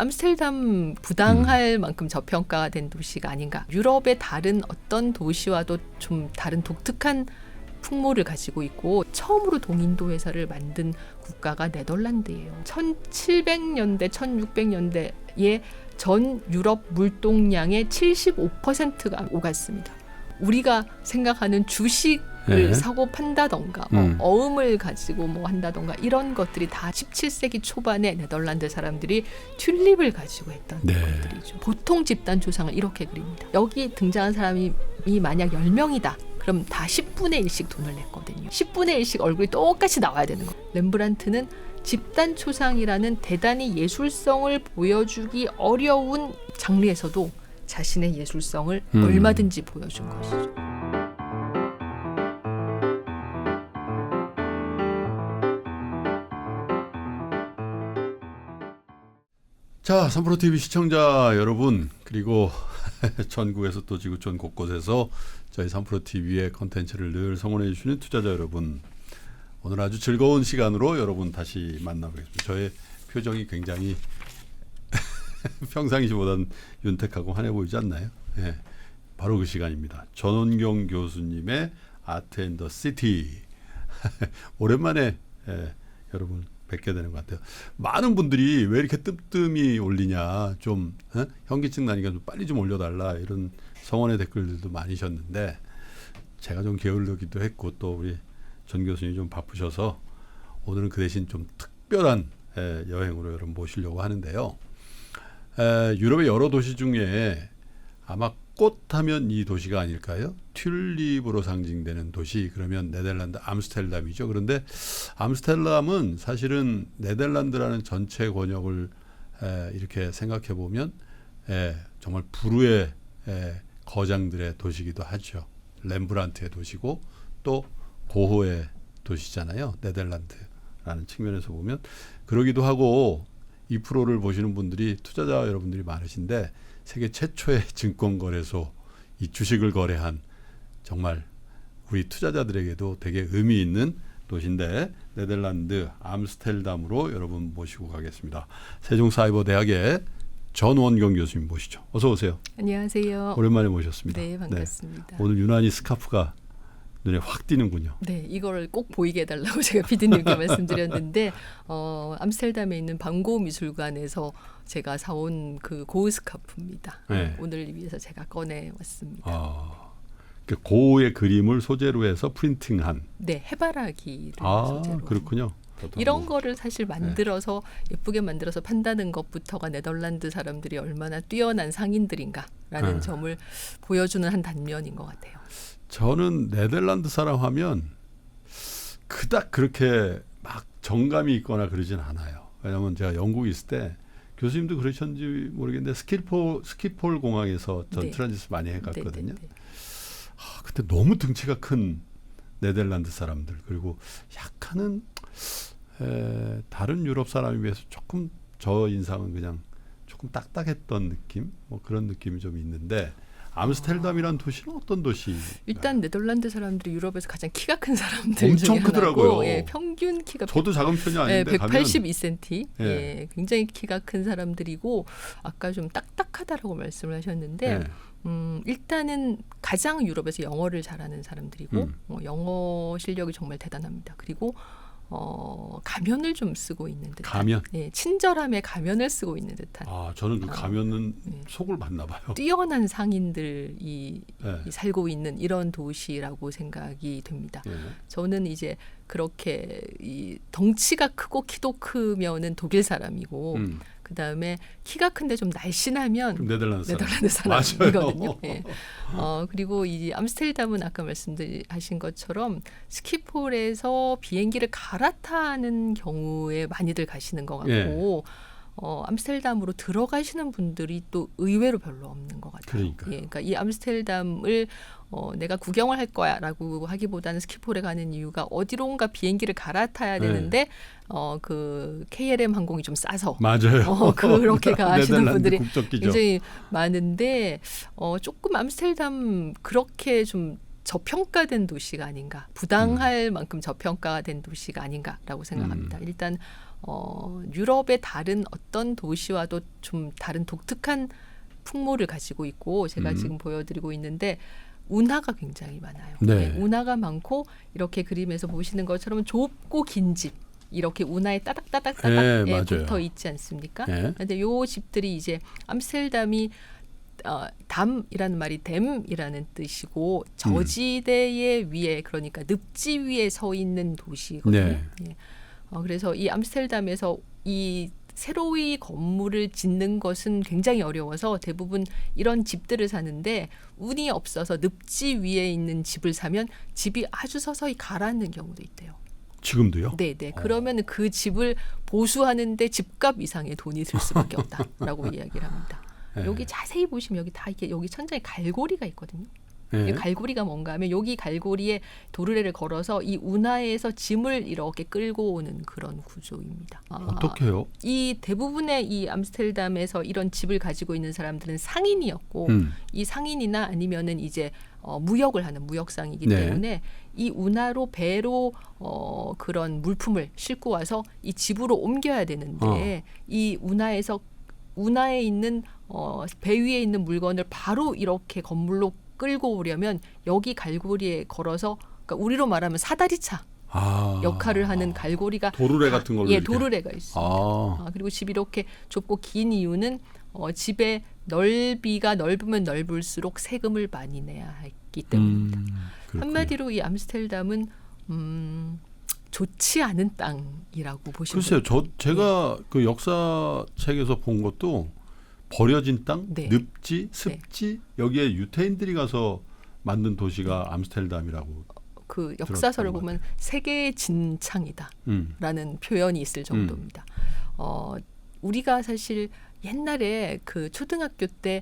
암스테르담 부당할 만큼 저평가된 도시가 아닌가. 유럽의 다른 어떤 도시와도 좀 다른 독특한 풍모를 가지고 있고 처음으로 동인도 회사를 만든 국가가 네덜란드예요. 1700년대, 1600년대에 전 유럽 물동량의 75%가 오갔습니다. 우리가 생각하는 주식을 사고 판다던가 어음을 가지고 뭐 한다던가 이런 것들이 다 17세기 초반에 네덜란드 사람들이 튤립을 가지고 했던 것들이죠. 보통 집단 조상을 이렇게 그립니다. 여기 등장한 사람이 만약 10명이다. 그럼 다 10분의 1씩 돈을 냈거든요. 10분의 1씩 얼굴이 똑같이 나와야 되는 거예요. 렘브란트는 집단 초상이라는 대단히 예술성을 보여주기 어려운 장르에서도 자신의 예술성을 얼마든지 보여준 것이죠. 자, 3프로TV 시청자 여러분, 그리고 전국에서 또 지구촌 곳곳에서 저희 3프로TV의 컨텐츠를 늘 성원해 주시는 투자자 여러분, 오늘 아주 즐거운 시간으로 여러분 다시 만나보겠습니다. 저의 표정이 굉장히 평상시보다는 윤택하고 환해 보이지 않나요? 네, 바로 그 시간입니다. 전원경 교수님의 아트 앤 더 시티. 오랜만에 여러분 뵙게 되는 것 같아요. 많은 분들이 왜 이렇게 뜸뜸이 올리냐, 좀 현기증 나니까 좀 빨리 좀 올려달라, 이런 성원의 댓글들도 많으셨는데 제가 좀 게을르기도 했고 또 우리 전 교수님이 좀 바쁘셔서 오늘은 그 대신 좀 특별한 여행으로 여러분 모시려고 하는데요. 유럽의 여러 도시 중에 아마 꽃하면 이 도시가 아닐까요? 튤립으로 상징되는 도시, 그러면 네덜란드 암스테르담이죠. 그런데 암스테르담은 사실은 네덜란드라는 전체 권역을 이렇게 생각해 보면 정말 불후의 거장들의 도시이기도 하죠. 렘브란트의 도시고 또 고흐의 도시잖아요. 네덜란드라는 측면에서 보면 그러기도 하고, 이 프로를 보시는 분들이 투자자 여러분들이 많으신데 세계 최초의 증권거래소, 이 주식을 거래한 정말 우리 투자자들에게도 되게 의미 있는 도시인데 네덜란드 암스테르담으로 여러분 모시고 가겠습니다. 세종사이버대학의 전원경 교수님 모시죠. 어서 오세요. 안녕하세요. 오랜만에 모셨습니다. 네, 반갑습니다. 네. 오늘 유난히 스카프가 눈에 확 띄는군요. 네, 이걸 꼭 보이게 해달라고 제가 PD님께 말씀드렸는데 암스테르담에 있는 반고 미술관에서 제가 사온 그 고흐 스카프입니다. 네. 오늘 위해서 제가 꺼내 왔습니다. 고흐의 그림을 소재로 해서 프린팅한. 네, 해바라기를 소재로. 그렇군요. 이런 거를 사실 만들어서 예쁘게 만들어서 판다는 것부터가 네덜란드 사람들이 얼마나 뛰어난 상인들인가라는 점을 보여주는 한 단면인 것 같아요. 저는 네덜란드 사람 하면 그닥 그렇게 막 정감이 있거나 그러진 않아요. 왜냐하면 제가 영국에 있을 때 교수님도 그러셨는지 모르겠는데 스키폴 공항에서 전 트란지트 많이 해갔거든요. 그때 너무 등치가 큰 네덜란드 사람들, 그리고 약간은 다른 유럽 사람에 비해서 조금 저 인상은 그냥 조금 딱딱했던 느낌, 뭐 그런 느낌이 좀 있는데 암스테르담이라는 도시는 어떤 도시? 일단 네덜란드 사람들이 유럽에서 가장 키가 큰 사람들 엄청 중에 크더라고요. 하나고, 평균 키가 저도 작은 편이 아닌데 182cm, 굉장히 키가 큰 사람들이고 아까 좀 딱딱하다라고 말씀을 하셨는데 일단은 가장 유럽에서 영어를 잘하는 사람들이고 영어 실력이 정말 대단합니다. 그리고 가면을 좀 쓰고 있는 듯한. 가면? 네, 친절함의 가면을 쓰고 있는 듯한. 저는 그 가면은 속을 봤나 봐요. 뛰어난 상인들이 살고 있는 이런 도시라고 생각이 됩니다. 저는 이제 그렇게 이 덩치가 크고 키도 크면은 독일 사람이고 그다음에 키가 큰데 좀 날씬하면 네덜란드 사람이거든요. 그리고 이 암스테르담은 아까 말씀하신 것처럼 스키폴에서 비행기를 갈아타는 경우에 많이들 가시는 것 같고 암스테르담으로 들어가시는 분들이 또 의외로 별로 없는 것 같아요. 그러니까 이 암스테르담을 내가 구경을 할 거야라고 하기보다는 스키폴에 가는 이유가 어디론가 비행기를 갈아타야 되는데 그 KLM 항공이 좀 싸서 맞아요. 그렇게 가시는 분들이 국적기죠. 굉장히 많은데 조금 암스테르담 그렇게 좀 저평가된 도시가 아닌가, 부당할 만큼 저평가된 도시가 아닌가라고 생각합니다. 일단 유럽의 다른 어떤 도시와도 좀 다른 독특한 풍모를 가지고 있고 제가 지금 보여드리고 있는데 운하가 굉장히 많아요. 네. 운하가 많고 이렇게 그림에서 보시는 것처럼 좁고 긴 집 이렇게 운하에 따닥따닥따닥 네, 맞아요. 붙어 있지 않습니까? 네. 그런데 요 집들이 이제 암스테르담이 담이라는 말이 댐이라는 뜻이고 저지대의 위에 그러니까 늪지 위에 서 있는 도시거든요. 네. 예. 그래서 이 암스테르담에서 이 새로이 건물을 짓는 것은 굉장히 어려워서 대부분 이런 집들을 사는데 운이 없어서 늪지 위에 있는 집을 사면 집이 아주 서서히 가라앉는 경우도 있대요. 지금도요? 네. 그러면 그 집을 보수하는데 집값 이상의 돈이 들 수밖에 없다라고 이야기를 합니다. 네. 여기 자세히 보시면 여기 다 이게 여기 천장에 갈고리가 있거든요. 네. 이 갈고리가 뭔가 하면 여기 갈고리에 도르래를 걸어서 이 운하에서 짐을 이렇게 끌고 오는 그런 구조입니다. 어떻게요? 이 대부분의 이 암스테르담에서 이런 집을 가지고 있는 사람들은 상인이었고 이 상인이나 아니면은 이제 무역을 하는 무역상이기 네. 때문에 이 운하로 배로 그런 물품을 싣고 와서 이 집으로 옮겨야 되는데 이 운하에 있는 배 위에 있는 물건을 바로 이렇게 건물로 끌고 오려면 여기 갈고리에 걸어서 그러니까 우리로 말하면 사다리차 역할을 하는 갈고리가 도르래 같은 걸로 이렇게. 도르래가 있습니다. 그리고 집이 이렇게 좁고 긴 이유는 집의 넓이가 넓으면 넓을수록 세금을 많이 내야 하기 때문입니다. 한마디로 이 암스테르담은 좋지 않은 땅이라고 보시면 글쎄요. 됩니다. 제가 그 역사책에서 본 것도 버려진 땅, 네. 늪지, 습지 여기에 유태인들이 가서 만든 도시가 암스테르담이라고. 그 역사서를 들었던 것 보면 세계의 진창이다라는 표현이 있을 정도입니다. 우리가 사실 옛날에 그 초등학교 때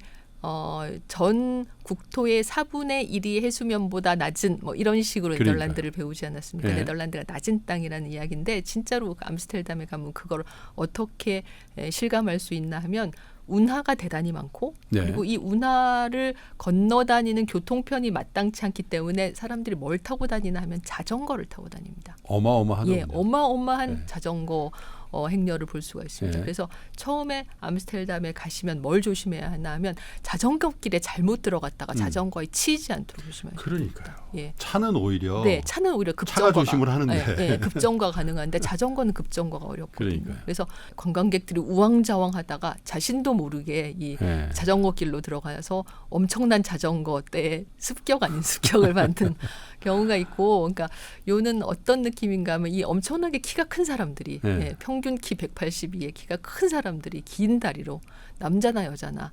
전 국토의 4분의 1이 해수면보다 낮은 뭐 이런 식으로 그러니까요. 네덜란드를 배우지 않았습니까? 네. 네덜란드가 낮은 땅이라는 이야기인데 진짜로 그 암스테르담에 가면 그걸 어떻게 실감할 수 있나 하면 운하가 대단히 많고 네. 그리고 이 운하를 건너다니는 교통편이 마땅치 않기 때문에 사람들이 뭘 타고 다니나 하면 자전거를 타고 다닙니다. 어마어마하더군요. 예, 어마어마한 네. 자전거 행렬을 볼 수가 있습니다. 네. 그래서 처음에 암스테르담에 가시면 뭘 조심해야 하나 하면 자전거 길에 잘못 들어갔다가 자전거에 치이지 않도록 조심해야 됩니다. 그러니까요. 예. 차는 오히려 네, 차는 오히려 급정거가 차가 조심을 하는데. 급정거가 가능한데 자전거는 급정거가 어렵거든요. 그러니까요. 그래서 관광객들이 우왕좌왕하다가 자신도 모르게 이 네. 자전거 길로 들어가서 엄청난 자전거 때 습격 아닌 습격을 받는 경우가 있고, 그러니까 요는 어떤 느낌인가 하면 이 엄청나게 키가 큰 사람들이 네. 평균 키 182의 키가 큰 사람들이 긴 다리로 남자나 여자나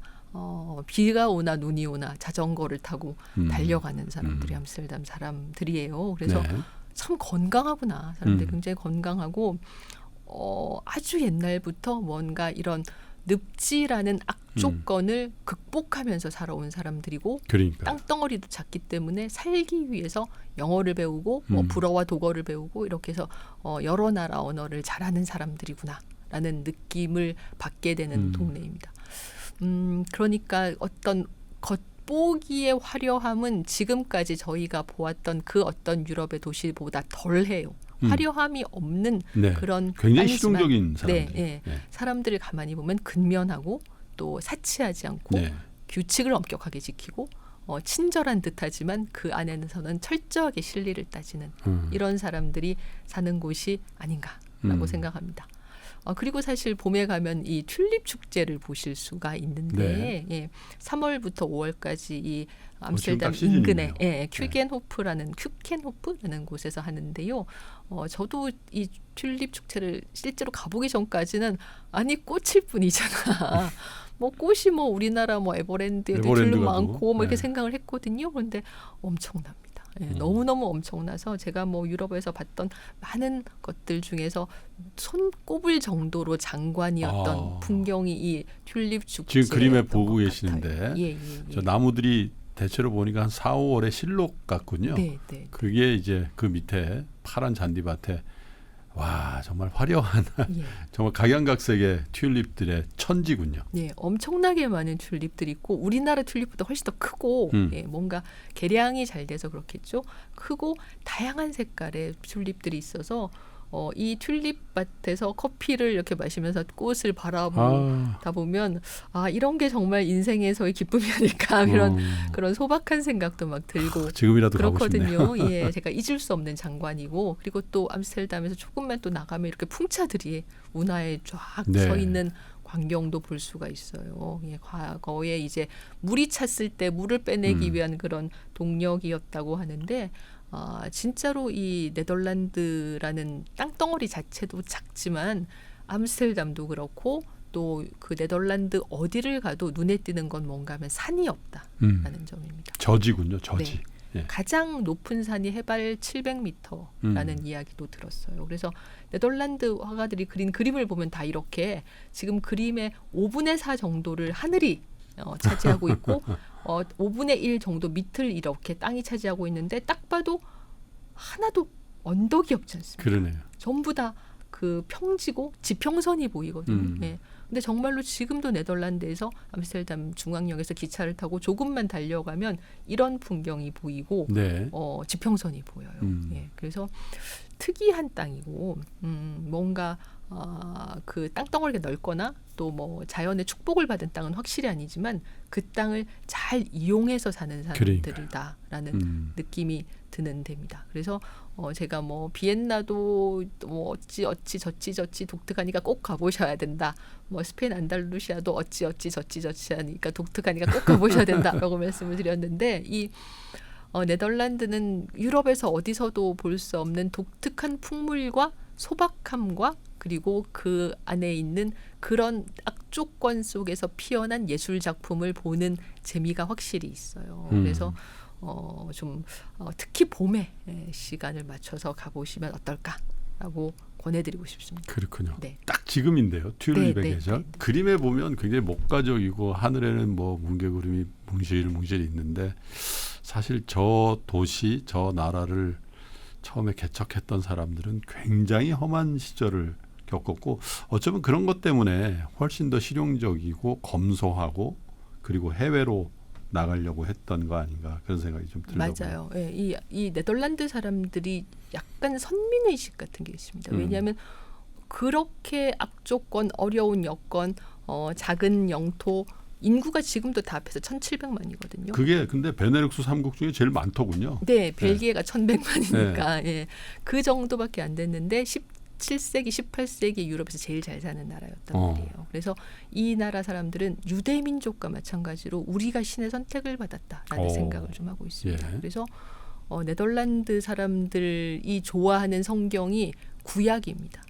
비가 오나 눈이 오나 자전거를 타고 달려가는 사람들이 암스테르담 사람들이에요. 그래서 네. 참 건강하구나. 사람들이 굉장히 건강하고 아주 옛날부터 뭔가 이런 늪지라는 악조건을 극복하면서 살아온 사람들이고 그러니까. 땅덩어리도 작기 때문에 살기 위해서 영어를 배우고 불어와 독어를 배우고 이렇게 해서 여러 나라 언어를 잘하는 사람들이구나라는 느낌을 받게 되는 동네입니다. 그러니까 어떤 겉보기의 화려함은 지금까지 저희가 보았던 그 어떤 유럽의 도시보다 덜해요. 화려함이 없는 네. 그런 굉장히 땅이지만 실용적인 사람들. 네. 사람들을 가만히 보면 근면하고 또 사치하지 않고 네. 규칙을 엄격하게 지키고 친절한 듯하지만 그 안에서는 철저하게 실리를 따지는 이런 사람들이 사는 곳이 아닌가라고 생각합니다. 그리고 사실 봄에 가면 이 튤립 축제를 보실 수가 있는데 네. 3월부터 5월까지 이 지금 암스테르담 딱 시즌이네요. 인근에 큐켄호프라는 곳에서 하는데요. 저도 이 튤립 축제를 실제로 가보기 전까지는 아니 꽃일 뿐이잖아. 뭐 꽃이 뭐 우리나라 뭐 에버랜드에도 튤립 많고 뭐 이렇게 생각을 했거든요. 그런데 엄청납니다. 너무너무 엄청나서 제가 뭐 유럽에서 봤던 많은 것들 중에서 손꼽을 정도로 장관이었던 풍경이 이 튤립 축제. 지금 그림에 보고 계시는데 예. 저 나무들이 대체로 보니까 한 4, 5월의 실록 같군요. 네. 그게 이제 그 밑에 파란 잔디밭에 와 정말 화려한 정말 각양각색의 튤립들의 천지군요. 네, 엄청나게 많은 튤립들이 있고 우리나라 튤립보다 훨씬 더 크고 뭔가 개량이 잘 돼서 그렇겠죠. 크고 다양한 색깔의 튤립들이 있어서 이 튤립밭에서 커피를 이렇게 마시면서 꽃을 바라보다 보면 이런 게 정말 인생에서의 기쁨이 아닐까 이런 그런 소박한 생각도 막 들고 지금이라도 가고 싶네요. 그렇거든요. 예, 제가 잊을 수 없는 장관이고 그리고 또 암스테르담에서 조금만 또 나가면 이렇게 풍차들이 운하에 쫙 서 있는 광경도 볼 수가 있어요. 예, 과거에 이제 물이 찼을 때 물을 빼내기 위한 그런 동력이었다고 하는데 진짜로 이 네덜란드라는 땅덩어리 자체도 작지만 암스테르담도 그렇고 또 그 네덜란드 어디를 가도 눈에 띄는 건 뭔가 하면 산이 없다라는 점입니다. 저지군요. 저지. 네. 예. 가장 높은 산이 해발 700m라는 이야기도 들었어요. 그래서 네덜란드 화가들이 그린 그림을 보면 다 이렇게 지금 그림의 5분의 4 정도를 하늘이 차지하고 있고 5분의 1 정도 밑을 이렇게 땅이 차지하고 있는데 딱 봐도 하나도 언덕이 없지 않습니까? 그러네요. 전부 다 그 평지고 지평선이 보이거든요. 예. 근데 정말로 지금도 네덜란드에서 암스테르담 중앙역에서 기차를 타고 조금만 달려가면 이런 풍경이 보이고 지평선이 보여요. 예. 그래서 특이한 땅이고 뭔가 그 땅덩어리가 넓거나 또 뭐 자연의 축복을 받은 땅은 확실히 아니지만 그 땅을 잘 이용해서 사는 사람들이다라는 느낌이 드는 데입니다. 그래서 제가 뭐 비엔나도 뭐 어찌 저찌 독특하니까 꼭 가보셔야 된다. 뭐 스페인 안달루시아도 어찌 저찌 하니까 독특하니까 꼭 가보셔야 된다라고 말씀을 드렸는데 이 네덜란드는 유럽에서 어디서도 볼 수 없는 독특한 풍물과 소박함과 그리고 그 안에 있는 그런 악조건 속에서 피어난 예술 작품을 보는 재미가 확실히 있어요. 그래서 좀 특히 봄에 시간을 맞춰서 가보시면 어떨까라고 권해드리고 싶습니다. 그렇군요. 네. 딱 지금인데요. 튤립의 계절. 그림에 보면 굉장히 목가적이고 하늘에는 뭐 뭉게구름이 뭉실뭉실 있는데 사실 저 도시, 저 나라를 처음에 개척했던 사람들은 굉장히 험한 시절을 겪었고 어쩌면 그런 것 때문에 훨씬 더 실용적이고 검소하고 그리고 해외로 나가려고 했던 거 아닌가 그런 생각이 좀 들더라고요. 맞아요. 예, 이 네덜란드 사람들이 약간 선민의식 같은 게 있습니다. 왜냐하면 그렇게 악조건, 어려운 여건, 작은 영토, 인구가 지금도 다 합해서 1,700만이거든요. 그게 근데 베네룩스 3국 중에 제일 많더군요. 네, 벨기에가 1,100만이니까 예, 그 정도밖에 안 됐는데 17세기, 18세기 유럽에서 제일 잘 사는 나라였단 말이에요. 그래서 이 나라 사람들은 유대 민족과 마찬가지로 우리가 신의 선택을 받았다라는 생각을 좀 하고 있습니다. 그래서 네덜란드 사람들이 좋아하는 성경이 구약입니다.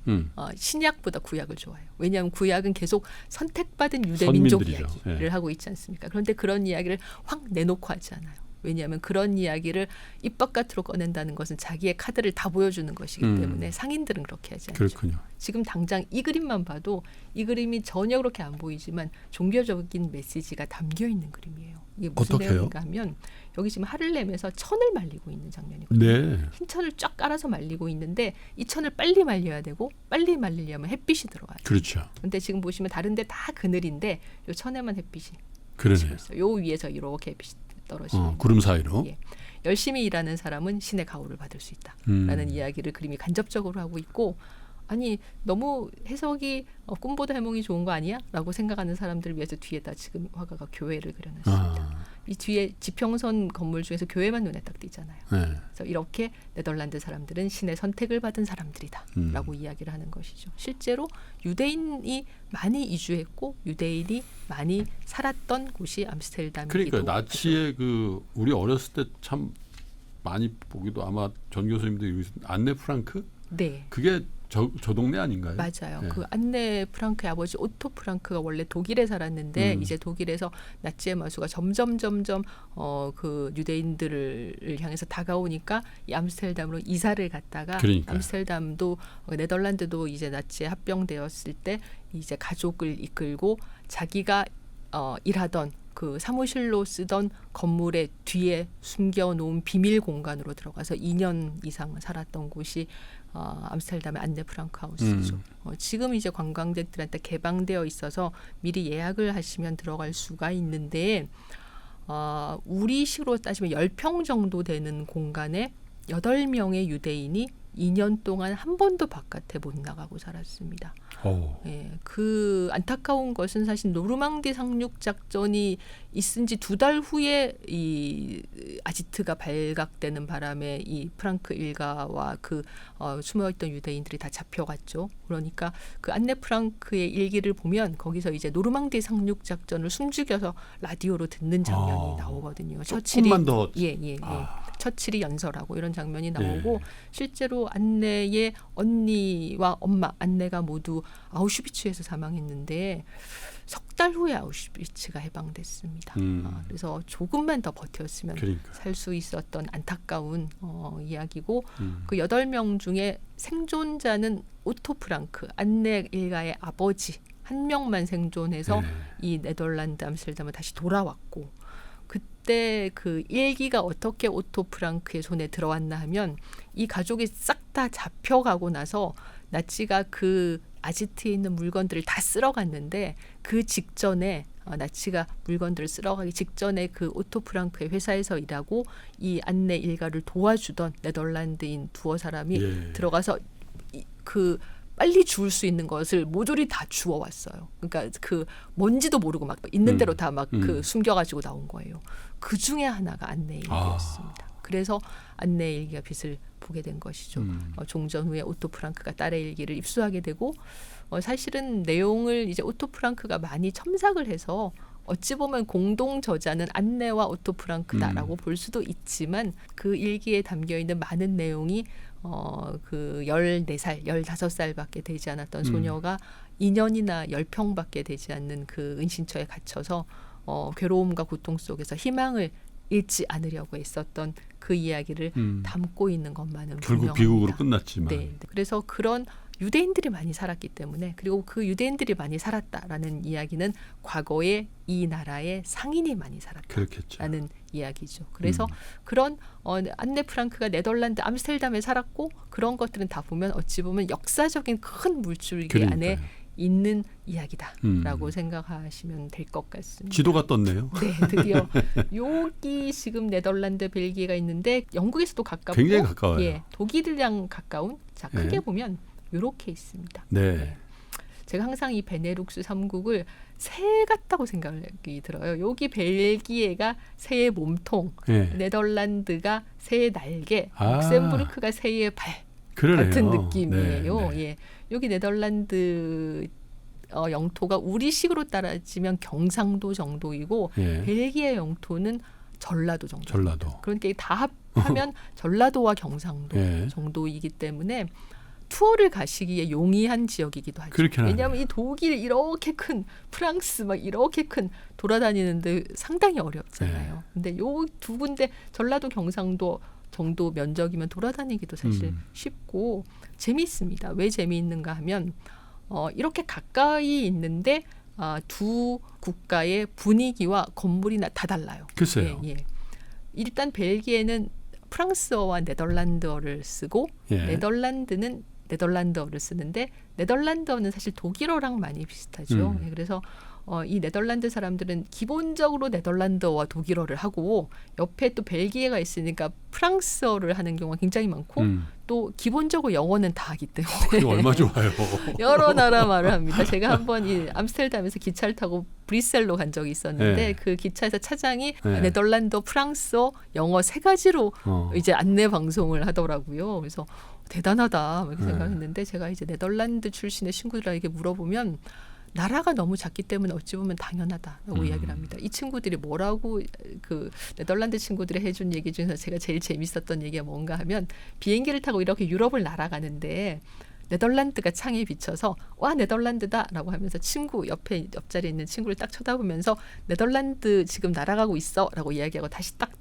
신약보다 구약을 좋아해요. 왜냐하면 구약은 계속 선택받은 유대 민족 이야기를 하고 있지 않습니까? 그런데 그런 이야기를 확 내놓고 하지 않아요. 왜냐하면 그런 이야기를 입 바깥으로 꺼낸다는 것은 자기의 카드를 다 보여주는 것이기 때문에 상인들은 그렇게 하지 않죠. 그렇군요. 지금 당장 이 그림만 봐도 이 그림이 전혀 그렇게 안 보이지만 종교적인 메시지가 담겨 있는 그림이에요. 이게 무슨 내용인가 하면 여기 지금 하를렘에서 천을 말리고 있는 장면이거든요. 네. 흰 천을 쫙 깔아서 말리고 있는데 이 천을 빨리 말려야 되고 빨리 말리려면 햇빛이 들어와요. 그렇죠. 근데 지금 보시면 다른 데 다 그늘인데 이 천에만 햇빛이 그러네요. 있어요. 요 위에서 이렇게 햇빛이 떨어지는 구름 사이로. 예. 열심히 일하는 사람은 신의 가호를 받을 수 있다라는 이야기를 그림이 간접적으로 하고 있고 아니 너무 해석이 꿈보다 해몽이 좋은 거 아니야? 라고 생각하는 사람들을 위해서 뒤에다 지금 화가가 교회를 그려놨습니다. 이 뒤에 지평선 건물 중에서 교회만 눈에 딱 띄잖아요. 그래서 이렇게 네덜란드 사람들은 신의 선택을 받은 사람들이다 라고 이야기를 하는 것이죠. 실제로 유대인이 많이 이주했고 유대인이 많이 살았던 곳이 암스테르담이기도 그러니까 나치의 그 우리 어렸을 때 참 많이 보기도 아마 전 교수님도 안네 프랑크? 네. 그게 저 동네 아닌가요? 맞아요. 그 안네 프랑크의 아버지 오토 프랑크가 원래 독일에 살았는데 이제 독일에서 나치의 마수가 점점 그 유대인들을 향해서 다가오니까 이 암스테르담으로 이사를 갔다가 암스테르담도 네덜란드도 이제 나치에 합병되었을 때 이제 가족을 이끌고 자기가 일하던 그 사무실로 쓰던 건물의 뒤에 숨겨놓은 비밀 공간으로 들어가서 2년 이상 살았던 곳이 암스테르담의 안네 프랑크 하우스죠. 지금 이제 관광객들한테 개방되어 있어서 미리 예약을 하시면 들어갈 수가 있는데 우리식으로 따지면 10평 정도 되는 공간에 8명의 유대인이 2년 동안 한 번도 바깥에 못 나가고 살았습니다. 예, 그 안타까운 것은 사실 노르망디 상륙 작전이 있은 지 2달 후에 이 아지트가 발각되는 바람에 이 프랑크 일가와 그 숨어있던 유대인들이 다 잡혀갔죠. 그러니까 그 안네 프랑크의 일기를 보면 거기서 이제 노르망디 상륙 작전을 숨죽여서 라디오로 듣는 장면이 나오거든요. 조금만 더. 처칠이 연설하고 이런 장면이 나오고 실제로 안네의 언니와 엄마 안네가 모두 아우슈비츠에서 사망했는데 석 달 후에 아우슈비츠가 해방됐습니다. 그래서 조금만 더 버텼으면 살 수 있었던 안타까운 이야기고 그 8명 중에 생존자는 오토 프랑크 안네 일가의 아버지 한 명만 생존해서 이 네덜란드 암스테르담을 다시 돌아왔고 그때 그 일기가 어떻게 오토 프랑크의 손에 들어왔나 하면 이 가족이 싹 다 잡혀가고 나서 나치가 그 아지트에 있는 물건들을 다 쓸어갔는데 그 직전에 나치가 물건들을 쓸어가기 직전에 그 오토 프랑크의 회사에서 일하고 이 안내 일가를 도와주던 네덜란드인 두어 사람이 들어가서 그 빨리 주울 수 있는 것을 모조리 다 주워왔어요. 그러니까 그 뭔지도 모르고 막 있는 대로 다 막 그 숨겨가지고 나온 거예요. 그 중에 하나가 안내 일기였습니다. 그래서 안내 일기가 빛을 보게 된 것이죠. 종전 후에 오토 프랑크가 딸의 일기를 입수하게 되고 사실은 내용을 이제 오토 프랑크가 많이 첨삭을 해서 어찌 보면 공동 저자는 안네와 오토 프랑크다라고 볼 수도 있지만 그 일기에 담겨 있는 많은 내용이 그 14살, 15살밖에 되지 않았던 소녀가 2년이나 10평밖에 되지 않는 그 은신처에 갇혀서 괴로움과 고통 속에서 희망을 잃지 않으려고 했었던 그 이야기를 담고 있는 것만은 결국 분명합니다. 비극으로 끝났지만. 네. 그래서 그런 유대인들이 많이 살았기 때문에 그리고 그 유대인들이 많이 살았다라는 이야기는 과거에 이 나라의 상인이 많이 살았다라는 이야기죠. 그래서 그런 안네 프랑크가 네덜란드 암스테르담에 살았고 그런 것들은 다 보면 어찌 보면 역사적인 큰 물줄기 안에 있는 이야기다라고 생각하시면 될 것 같습니다. 지도가 떴네요. 네, 드디어 여기 지금 네덜란드, 벨기에가 있는데 영국에서도 가깝고 굉장히 가까워요. 예, 독일이랑 가까운 자 크게 보면 이렇게 있습니다. 네. 제가 항상 이 베네룩스 3국을 새 같다고 생각이 들어요. 여기 벨기에가 새의 몸통, 네덜란드가 새의 날개, 룩셈부르크가 새의 발 같은 느낌이에요. 예. 여기 네덜란드 영토가 우리식으로 따라지면 경상도 정도이고 벨기에 영토는 전라도 정도. 그러니까 다 합하면 전라도와 경상도 정도이기 때문에 투어를 가시기에 용이한 지역이기도 하죠. 왜냐하면 이 독일 이렇게 큰 프랑스 막 이렇게 큰 돌아다니는데 상당히 어렵잖아요. 근데 요 두 군데 전라도 경상도 정도 면적이면 돌아다니기도 사실 쉽고 재미있습니다. 왜 재미있는가 하면 이렇게 가까이 있는데 두 국가의 분위기와 건물이 다 달라요. 글쎄요. 일단 벨기에는 프랑스어와 네덜란드어를 쓰고 네덜란드는 네덜란드어를 쓰는데 네덜란드어는 사실 독일어랑 많이 비슷하죠. 그래서 이 네덜란드 사람들은 기본적으로 네덜란드어와 독일어를 하고 옆에 또 벨기에가 있으니까 프랑스어를 하는 경우가 굉장히 많고 또 기본적으로 영어는 다 하기 때문에 그게 얼마 좋아요. 여러 나라 말을 합니다. 제가 한번 이 암스테르담에서 기차를 타고 브뤼셀로 간 적이 있었는데 그 기차에서 차장이 네덜란드어, 프랑스어, 영어 세 가지로 이제 안내 방송을 하더라고요. 그래서 대단하다 이렇게 생각했는데 제가 이제 네덜란드 출신의 친구들에게 물어보면 나라가 너무 작기 때문에 어찌 보면 당연하다라고 이야기를 합니다. 이 친구들이 뭐라고 그 네덜란드 친구들이 해준 얘기 중에서 제가 제일 재밌었던 얘기가 뭔가 하면 비행기를 타고 이렇게 유럽을 날아가는데 네덜란드가 창에 비쳐서 와 네덜란드다라고 하면서 친구 옆자리에 있는 친구를 딱 쳐다보면서 네덜란드 지금 날아가고 있어라고 이야기하고 다시 딱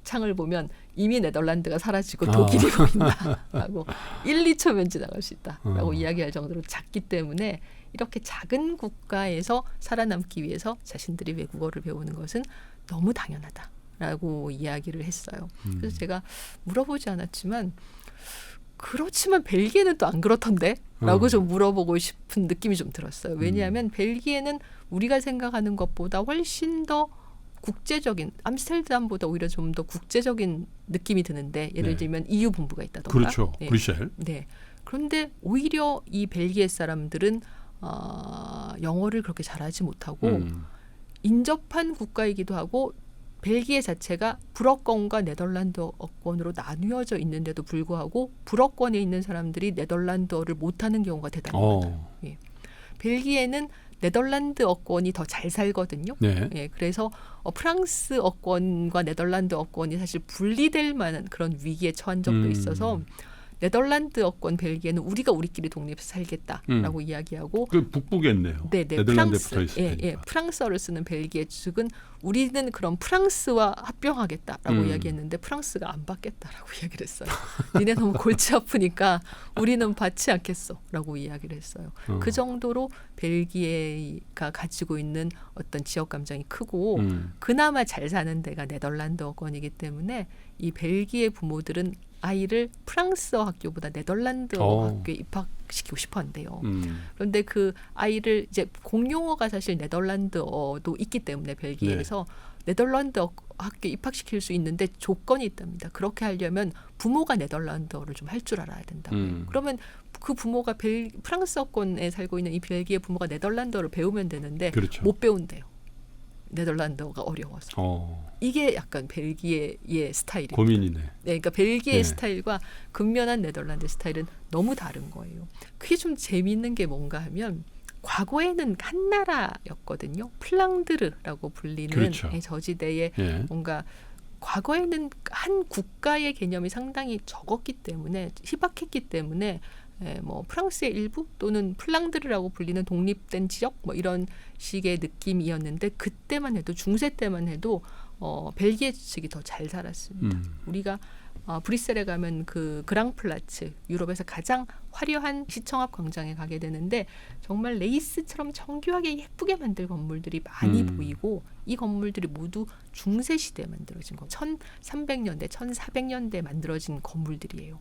창을 보면 이미 네덜란드가 사라지고 독일이 보인다라고 1, 2초면 지나갈 수 있다라고 이야기할 정도로 작기 때문에 이렇게 작은 국가에서 살아남기 위해서 자신들이 외국어를 배우는 것은 너무 당연하다라고 이야기를 했어요. 그래서 제가 물어보지 않았지만 그렇지만 벨기에는 또 안 그렇던데? 라고 좀 물어보고 싶은 느낌이 좀 들었어요. 왜냐하면 벨기에는 우리가 생각하는 것보다 훨씬 더 국제적인 암스테르담보다 오히려 좀 더 국제적인 느낌이 드는데 예를 네. 들면 EU 본부가 있다던가. 그렇죠. 네. 브뤼셀. 네. 그런데 오히려 이 벨기에 사람들은 영어를 그렇게 잘하지 못하고 인접한 국가이기도 하고 벨기에 자체가 불어권과 네덜란드어권으로 나뉘어져 있는데도 불구하고 불어권에 있는 사람들이 네덜란드어를 못하는 경우가 대단히 많아요. 예. 벨기에는 네덜란드어권이 더 잘 살거든요. 네. 예, 그래서 프랑스어권과 네덜란드어권이 사실 분리될 만한 그런 위기에 처한 적도 있어서 네덜란드어권 벨기에는 우리가 우리끼리 독립해서 살겠다라고 이야기하고 그 북부겠네요. 네덜란드에 붙어 있으니까. 프랑스어를 쓰는 벨기에 측은 우리는 그럼 프랑스와 합병하겠다라고 이야기했는데 프랑스가 안 받겠다라고 이야기를 했어요. 니네 너무 골치 아프니까 우리는 받지 않겠어라고 이야기를 했어요. 그 정도로 벨기에가 가지고 있는 어떤 지역 감정이 크고 그나마 잘 사는 데가 네덜란드어권이기 때문에 이 벨기에 부모들은 아이를 프랑스어 학교보다 네덜란드어 학교에 입학시키고 싶어 한대요. 그런데 그 아이를 이제 공용어가 사실 네덜란드어도 있기 때문에 벨기에에서 네덜란드어 학교에 입학시킬 수 있는데 조건이 있답니다. 그렇게 하려면 부모가 네덜란드어를 좀 할 줄 알아야 된다고요. 그러면 그 부모가 프랑스어권에 살고 있는 이 벨기에 부모가 네덜란드어를 배우면 되는데 그렇죠. 못 배운대요. 네덜란드어가 어려워서. 이게 약간 벨기에의 스타일이에요. 고민이네. 네, 그러니까 벨기에 스타일과 근면한 네덜란드 스타일은 너무 다른 거예요. 그게 좀 재미있는 게 뭔가 하면 과거에는 한 나라였거든요. 플랑드르라고 불리는 그렇죠. 저지대에 뭔가 과거에는 한 국가의 개념이 상당히 적었기 때문에 희박했기 때문에 뭐 프랑스의 일부 또는 플랑드르라고 불리는 독립된 지역 뭐 이런 식의 느낌이었는데 그때만 해도 중세 때만 해도 벨기에 측이 더 잘 살았습니다. 우리가 브뤼셀에 가면 그 그랑플라츠 유럽에서 가장 화려한 시청 앞 광장에 가게 되는데 정말 레이스처럼 정교하게 예쁘게 만든 건물들이 많이 보이고 이 건물들이 모두 중세 시대에 만들어진 거 1300년대 1400년대에 만들어진 건물들이에요.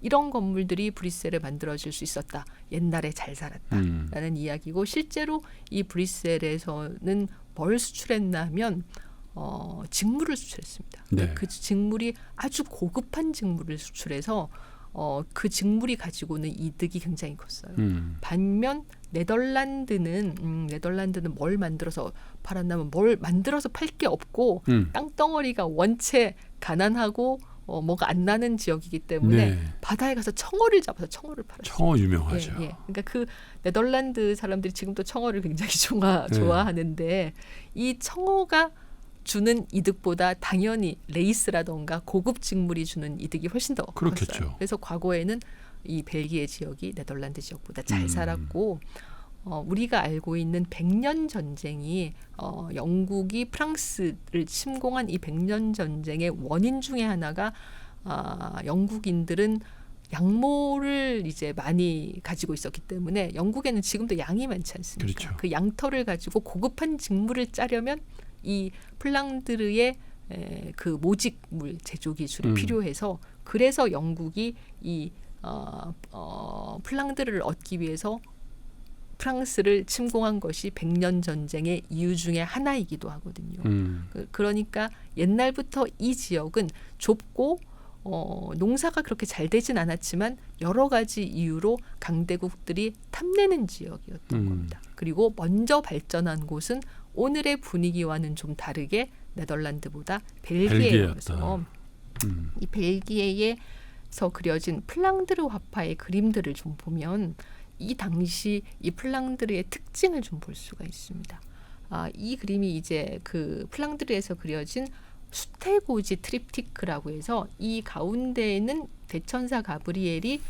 이런 건물들이 브뤼셀에 만들어질 수 있었다. 옛날에 잘 살았다라는 이야기고 실제로 이 브뤼셀에서는 뭘 수출했나 하면 직물을 수출했습니다. 네. 그 직물이 아주 고급한 직물을 수출해서 그 직물이 가지고 있는 이득이 굉장히 컸어요. 반면 네덜란드는 뭘 만들어서 팔았냐면 뭘 만들어서 팔 게 없고 땅덩어리가 원체 가난하고 뭐가 안 나는 지역이기 때문에 바다에 가서 청어를 잡아서 청어를 팔았어요. 청어 유명하죠. 그러니까 그 네덜란드 사람들이 지금도 청어를 굉장히 좋아하는데 이 청어가 주는 이득보다 당연히 레이스라던가 고급 직물이 주는 이득이 훨씬 더 그렇겠죠. 컸어요. 그래서 과거에는 이 벨기에 지역이 네덜란드 지역보다 잘 살았고 우리가 알고 있는 100년 전쟁이 영국이 프랑스를 침공한 이 100년 전쟁의 원인 중에 하나가 영국인들은 양모를 이제 많이 가지고 있었기 때문에 영국에는 지금도 양이 많지 않습니까? 그렇죠. 그 양털을 가지고 고급한 직물을 짜려면 이 플랑드르의 그 모직물 제조 기술이 필요해서 그래서 영국이 이 플랑드르를 얻기 위해서 프랑스를 침공한 것이 100년 전쟁의 이유 중에 하나이기도 하거든요. 그러니까 옛날부터 이 지역은 좁고 농사가 그렇게 잘 되진 않았지만 여러 가지 이유로 강대국들이 탐내는 지역이었던 겁니다. 그리고 먼저 발전한 곳은 오늘의 분위기와는 좀 다르게 네덜란드보다 벨기에여서 이 벨기에에서 그려진 플랑드르 화파의 그림들을 좀 보면 이 당시 이 플랑드르의 특징을 좀 볼 수가 있습니다. 이 그림이 이제 그 플랑드르에서 그려진 수태고지 트립티크라고 해서 이 가운데에는 대천사 가브리엘이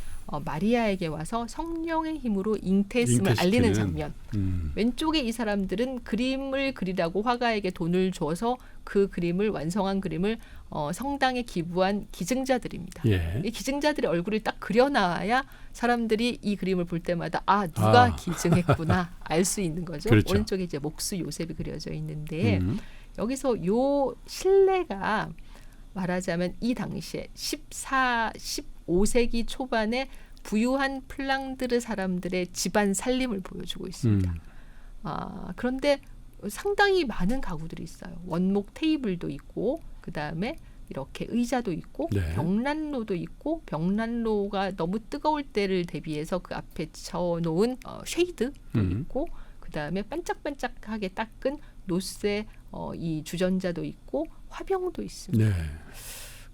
마리아에게 와서 성령의 힘으로 잉태했음을 알리는 장면. 왼쪽에 이 사람들은 그림을 그리라고 화가에게 돈을 줘서 그 그림을 완성한 그림을 성당에 기부한 기증자들입니다. 이 기증자들의 얼굴을 딱 그려놔야 사람들이 이 그림을 볼 때마다 누가 기증했구나 알 수 있는 거죠. 그렇죠. 오른쪽에 이제 목수 요셉이 그려져 있는데 여기서 요 신뢰가 말하자면 이 당시에 15세기 초반에 부유한 플랑드르 사람들의 집안 살림을 보여주고 있습니다. 그런데 상당히 많은 가구들이 있어요. 원목 테이블도 있고 그다음에 이렇게 의자도 있고 네. 벽난로도 있고 벽난로가 너무 뜨거울 때를 대비해서 그 앞에 쳐놓은 쉐이드도 있고 그다음에 반짝반짝하게 닦은 노쇠 이 주전자도 있고 화병도 있습니다. 네.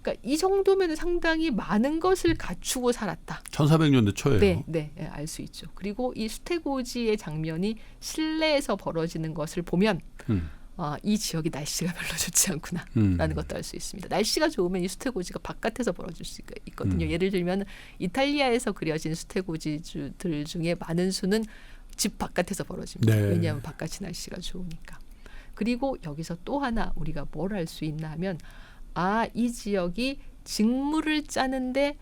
그러니까 이 정도면 상당히 많은 것을 갖추고 살았다. 1400년대 초예요. 네, 알 수 있죠. 그리고 이 수태고지의 장면이 실내에서 벌어지는 것을 보면 이 지역이 날씨가 별로 좋지 않구나라는 것도 알 수 있습니다. 날씨가 좋으면 이 수태고지가 바깥에서 벌어질 수가 있거든요. 예를 들면 이탈리아에서 그려진 수태고지들 중에 많은 수는 집 바깥에서 벌어집니다. 네. 왜냐하면 바깥이 날씨가 좋으니까. 그리고 여기서 또 하나 우리가 뭘 알 수 있나 하면 이 지역이 직물을 짜는데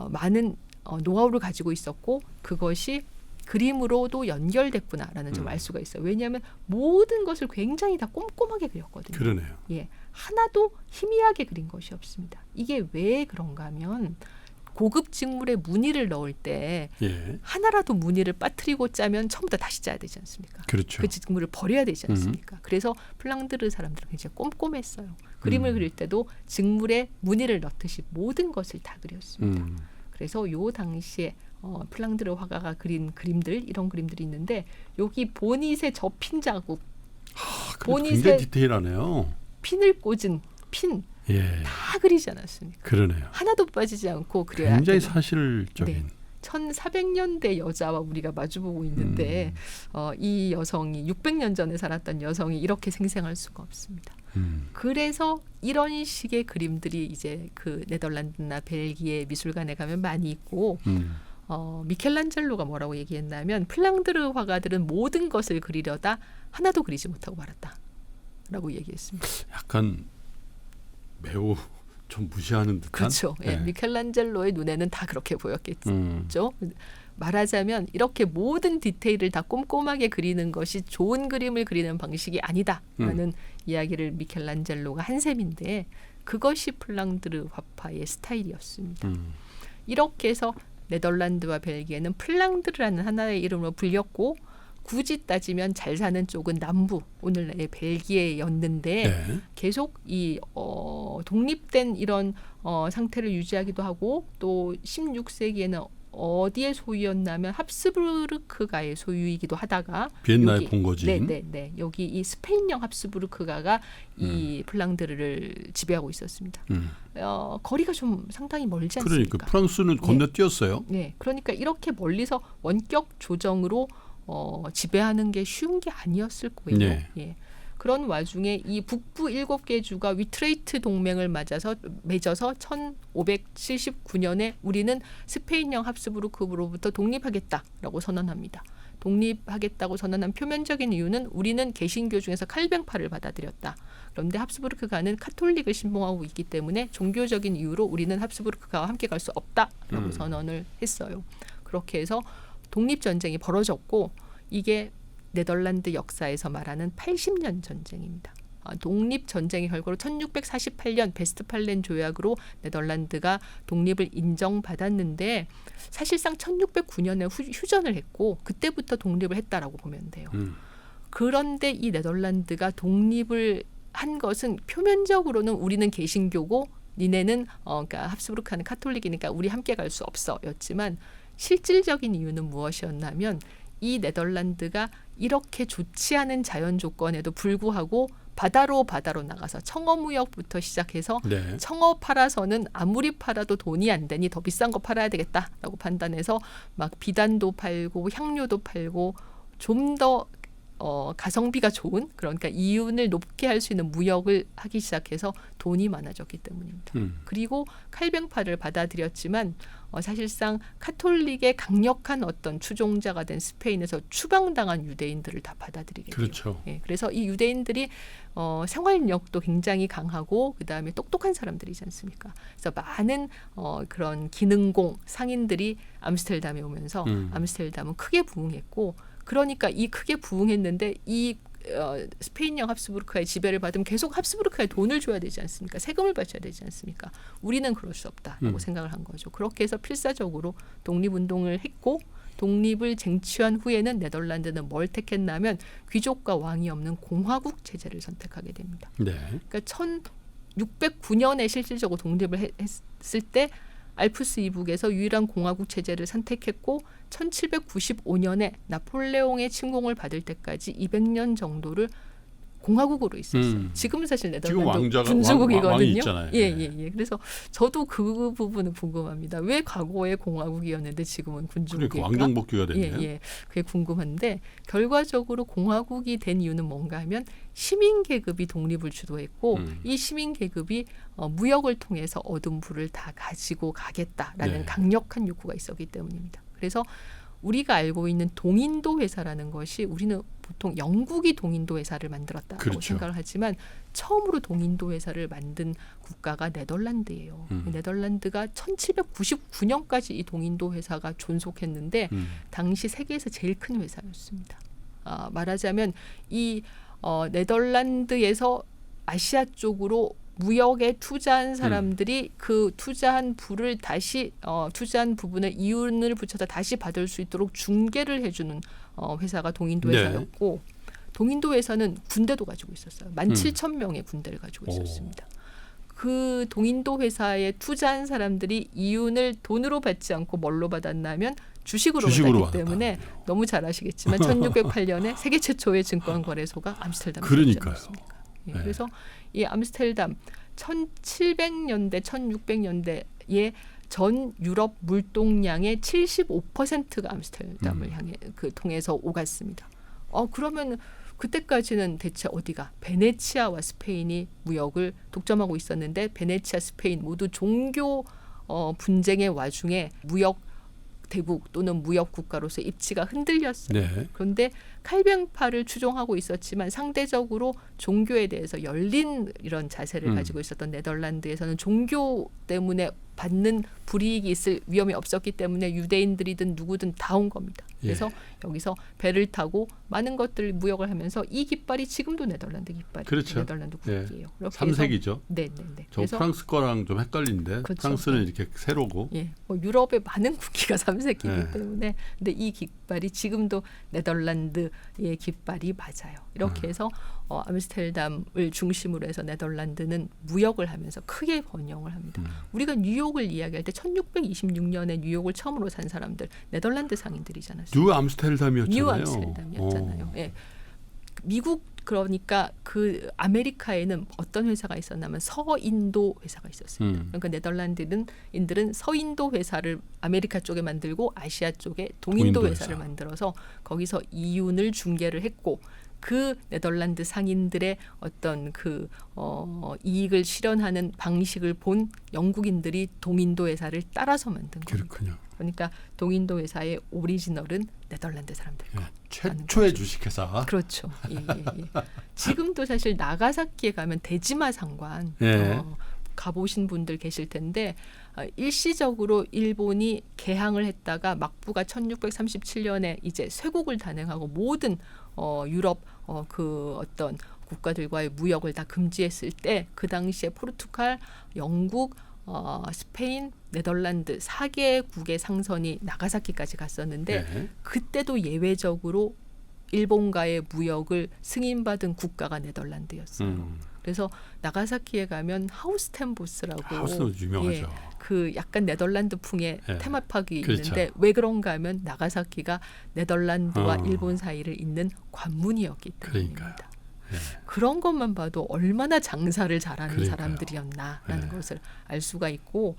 많은 노하우를 가지고 있었고 그것이 그림으로도 연결됐구나라는 점 알 수가 있어요. 왜냐하면 모든 것을 굉장히 다 꼼꼼하게 그렸거든요. 그러네요. 예, 하나도 희미하게 그린 것이 없습니다. 이게 왜 그런가 하면 고급 직물에 무늬를 넣을 때 예. 하나라도 무늬를 빠뜨리고 짜면 처음부터 다시 짜야 되지 않습니까? 그렇죠. 그 직물을 버려야 되지 않습니까? 그래서 플랑드르 사람들은 굉장히 꼼꼼했어요. 그림을 그릴 때도 직물에 무늬를 넣듯이 모든 것을 다 그렸습니다. 그래서 요 당시에 플랑드르 화가가 그린 그림들 이런 그림들이 있는데 여기 보닛에 접힌 자국, 굉장히 디테일하네요. 핀을 꽂은 핀 예. 다 그리지 않았습니까? 그래요. 하나도 빠지지 않고 그려야 굉장히 되는. 사실적인. 네. 1400년대 여자와 우리가 마주보고 있는데 이 여성이 600년 전에 살았던 여성이 이렇게 생생할 수가 없습니다. 그래서 이런 식의 그림들이 이제 그 네덜란드나 벨기에 미술관에 가면 많이 있고 미켈란젤로가 뭐라고 얘기했냐면 플랑드르 화가들은 모든 것을 그리려다 하나도 그리지 못하고 말았다라고 얘기했습니다. 약간 매우 좀 무시하는 듯한. 그렇죠. 네. 예, 미켈란젤로의 눈에는 다 그렇게 보였겠죠. 말하자면 이렇게 모든 디테일을 다 꼼꼼하게 그리는 것이 좋은 그림을 그리는 방식이 아니다라는 이야기를 미켈란젤로가 한 셈인데 그것이 플랑드르 화파의 스타일이었습니다. 이렇게 해서 네덜란드와 벨기에는 플랑드르라는 하나의 이름으로 불렸고 굳이 따지면 잘 사는 쪽은 남부 오늘날의 벨기에였는데 네. 계속 이 독립된 이런 상태를 유지하기도 하고 또 16세기에는 어디의 소유였냐면 합스부르크가의 소유이기도 하다가 비엔나의 본거지. 네. 여기 이 스페인령 합스부르크가가 이 플랑드르를 지배하고 있었습니다. 거리가 좀 상당히 멀지 않습니까? 그러니까 프랑스는 건너뛰었어요. 네, 그러니까 이렇게 멀리서 원격 조정으로 지배하는 게 쉬운 게 아니었을 거예요. 네. 예. 그런 와중에 이 북부 7개 주가 위트레이트 동맹을 맺어서 1579년에 우리는 스페인령 합스부르크로부터 독립하겠다라고 선언합니다. 독립하겠다고 선언한 표면적인 이유는 우리는 개신교 중에서 칼뱅파를 받아들였다. 그런데 합스부르크가는 카톨릭을 신봉하고 있기 때문에 종교적인 이유로 우리는 합스부르크가와 함께 갈 수 없다라고 선언을 했어요. 그렇게 해서 독립전쟁이 벌어졌고 이게 네덜란드 역사에서 말하는 80년 전쟁입니다. 독립전쟁의 결과로 1648년 베스트팔렌 조약으로 네덜란드가 독립을 인정받았는데 사실상 1609년에 휴전을 했고 그때부터 독립을 했다라고 보면 돼요. 그런데 이 네덜란드가 독립을 한 것은 표면적으로는 우리는 개신교고 니네는 그러니까 합스부르크는 카톨릭이니까 우리 함께 갈 수 없어 였지만 실질적인 이유는 무엇이었냐면 이 네덜란드가 이렇게 좋지 않은 자연 조건에도 불구하고 바다로 나가서 청어무역부터 시작해서 네. 청어 팔아서는 아무리 팔아도 돈이 안 되니 더 비싼 거 팔아야 되겠다라고 판단해서 막 비단도 팔고 향료도 팔고 좀 더 가성비가 좋은 그러니까 이윤을 높게 할 수 있는 무역을 하기 시작해서 돈이 많아졌기 때문입니다. 그리고 칼뱅파를 받아들였지만 사실상 카톨릭의 강력한 어떤 추종자가 된 스페인에서 추방당한 유대인들을 다 받아들이게 돼요. 그렇죠. 예, 그래서 이 유대인들이 생활력도 굉장히 강하고 그다음에 똑똑한 사람들이지 않습니까? 그래서 많은 그런 기능공 상인들이 암스테르담에 오면서 암스테르담은 크게 부흥했고 그러니까 이 크게 부흥했는데 이 스페인령 합스부르크의 지배를 받으면 계속 합스부르크에 돈을 줘야 되지 않습니까? 세금을 바쳐야 되지 않습니까? 우리는 그럴 수 없다라고 생각을 한 거죠. 그렇게 해서 필사적으로 독립운동을 했고 독립을 쟁취한 후에는 네덜란드는 뭘 택했냐면 귀족과 왕이 없는 공화국 체제를 선택하게 됩니다. 네. 그러니까 1609년에 실질적으로 독립을 했을 때 알프스 이북에서 유일한 공화국 체제를 선택했고 1795년에 나폴레옹의 침공을 받을 때까지 200년 정도를 공화국으로 있었어요. 지금은 사실 네덜란드 왕자가 군주국이거든요. 왕이 있잖아요. 예. 그래서 저도 그 부분은 궁금합니다. 왜 과거에 공화국이었는데 지금은 군주국일까? 그러니까 왕정복귀가 됐네요. 예. 그게 궁금한데 결과적으로 공화국이 된 이유는 뭔가 하면 시민 계급이 독립을 주도했고 이 시민 계급이 무역을 통해서 얻은 부를 다 가지고 가겠다라는 네. 강력한 욕구가 있었기 때문입니다. 그래서 우리가 알고 있는 동인도 회사라는 것이 우리는 보통 영국이 동인도 회사를 만들었다고 그렇죠. 생각을 하지만 처음으로 동인도 회사를 만든 국가가 네덜란드예요. 네덜란드가 1799년까지 이 동인도 회사가 존속했는데 당시 세계에서 제일 큰 회사였습니다. 말하자면 이 네덜란드에서 아시아 쪽으로 무역에 투자한 사람들이 그 투자한 부를 다시 투자한 부분에 이윤을 붙여서 다시 받을 수 있도록 중개를 해주는 회사가 동인도 네. 회사였고 동인도 회사는 군대도 가지고 있었어요. 17,000명의 군대를 가지고 있었습니다. 그 동인도 회사에 투자한 사람들이 이윤을 돈으로 받지 않고 뭘로 받았냐면 주식으로 받았기 때문에 너무 잘 아시겠지만 1608년에 세계 최초의 증권거래소가 암스테르담이었지 않습니까? 예, 그래서 이 암스테르담 1700년대, 1600년대에 전 유럽 물동량의 75%가 암스테르담을 향해 통해서 오갔습니다. 그러면 그때까지는 대체 어디가? 베네치아와 스페인이 무역을 독점하고 있었는데 베네치아, 스페인 모두 종교 분쟁의 와중에 무역 대국 또는 무역 국가로서 입지가 흔들렸어요. 네. 그런데 칼뱅파를 추종하고 있었지만 상대적으로 종교에 대해서 열린 이런 자세를 가지고 있었던 네덜란드에서는 종교 때문에 받는 불이익이 있을 위험이 없었기 때문에 유대인들이든 누구든 다 온 겁니다. 그래서 여기서 배를 타고 많은 것들 무역을 하면서 이 깃발이 지금도 네덜란드 깃발이 그렇죠. 네덜란드 국기예요. 3색이죠. 네. 저 프랑스 거랑 좀 헷갈리는데 그렇죠. 프랑스는 이렇게 세로고. 유럽의 많은 국기가 3색이기 때문에 근데 이 깃발이 지금도 네덜란드의 깃발이 맞아요. 이렇게 해서 암스테르담을 중심으로 해서 네덜란드는 무역을 하면서 크게 번영을 합니다. 우리가 뉴욕을 이야기할 때 1626년에 뉴욕을 처음으로 산 사람들 네덜란드 상인들이잖아요. 뉴 암스테르담이었잖아요. 뉴 암스테르담이었잖아요. 예. 미국 그러니까 그 아메리카에는 어떤 회사가 있었냐면 서인도 회사가 있었습니다. 그러니까 네덜란드인들은 서인도 회사를 아메리카 쪽에 만들고 아시아 쪽에 동인도 회사를 만들어서 거기서 이윤을 중개를 했고 그 네덜란드 상인들의 어떤 그 이익을 실현하는 방식을 본 영국인들이 동인도 회사를 따라서 만든 거예요. 그렇군요. 그러니까 동인도 회사의 오리지널은 네덜란드 사람들 거. 최초의 주식회사. 그렇죠. 예. 지금도 사실 나가사키에 가면 데지마 상관 가보신 분들 계실 텐데 일시적으로 일본이 개항을 했다가 막부가 1637년에 이제 쇄국을 단행하고 모든 유럽 그 어떤 국가들과의 무역을 다 금지했을 때 그 당시에 포르투갈, 영국, 스페인, 네덜란드 4개국의 상선이 나가사키까지 갔었는데 그때도 예외적으로 일본과의 무역을 승인받은 국가가 네덜란드였어요. 그래서 나가사키에 가면 하우스텐보스라고 하우스는 유명하죠. 그 약간 네덜란드풍의 테마파크가 그렇죠. 있는데 왜 그런가 하면 나가사키가 네덜란드와 일본 사이를 잇는 관문이었기 때문입니다. 그런 것만 봐도 얼마나 장사를 잘하는 사람들이었나라는 것을 알 수가 있고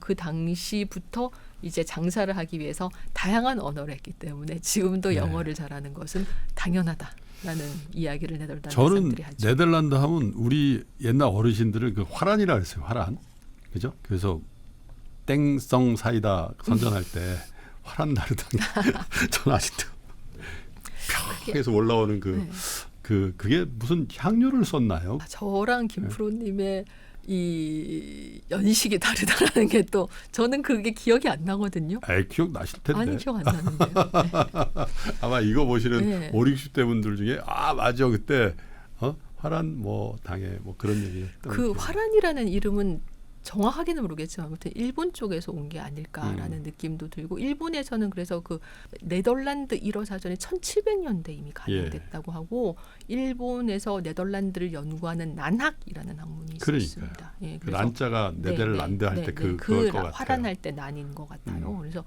그 당시부터 이제 장사를 하기 위해서 다양한 언어를 했기 때문에 지금도 영어를 잘하는 것은 당연하다라는 이야기를 네덜란드 사람들이 하죠. 저는 네덜란드 하면 우리 옛날 어르신들은 그 화란이라 그랬어요. 화란. 그죠? 그래서 땡성 사이다 선전할 때 화란 나르당 전 아직도 벽에서 올라오는 그게 무슨 향료를 썼나요? 저랑 김프로님의 이 연식이 다르다라는 게 또 저는 그게 기억이 안 나거든요. 기억 나실 텐데. 아니 기억 안 나는데요. 아마 이거 보시는 5, 60대 분들 중에 맞아 그때 화란 뭐 당에 뭐 그런 얘기. 그 화란이라는 이름은 정확하게는 모르겠지만 아무튼 일본 쪽에서 온 게 아닐까라는 느낌도 들고 일본에서는 그래서 그 네덜란드 1호 사전이 1700년대 이미 가능됐다고 하고 일본에서 네덜란드를 연구하는 난학이라는 학문이 있었습니다. 예, 그 난자가 네덜란드 할 때 그걸 것 같아요. 화란할 때 난인 것 같아요. 그래서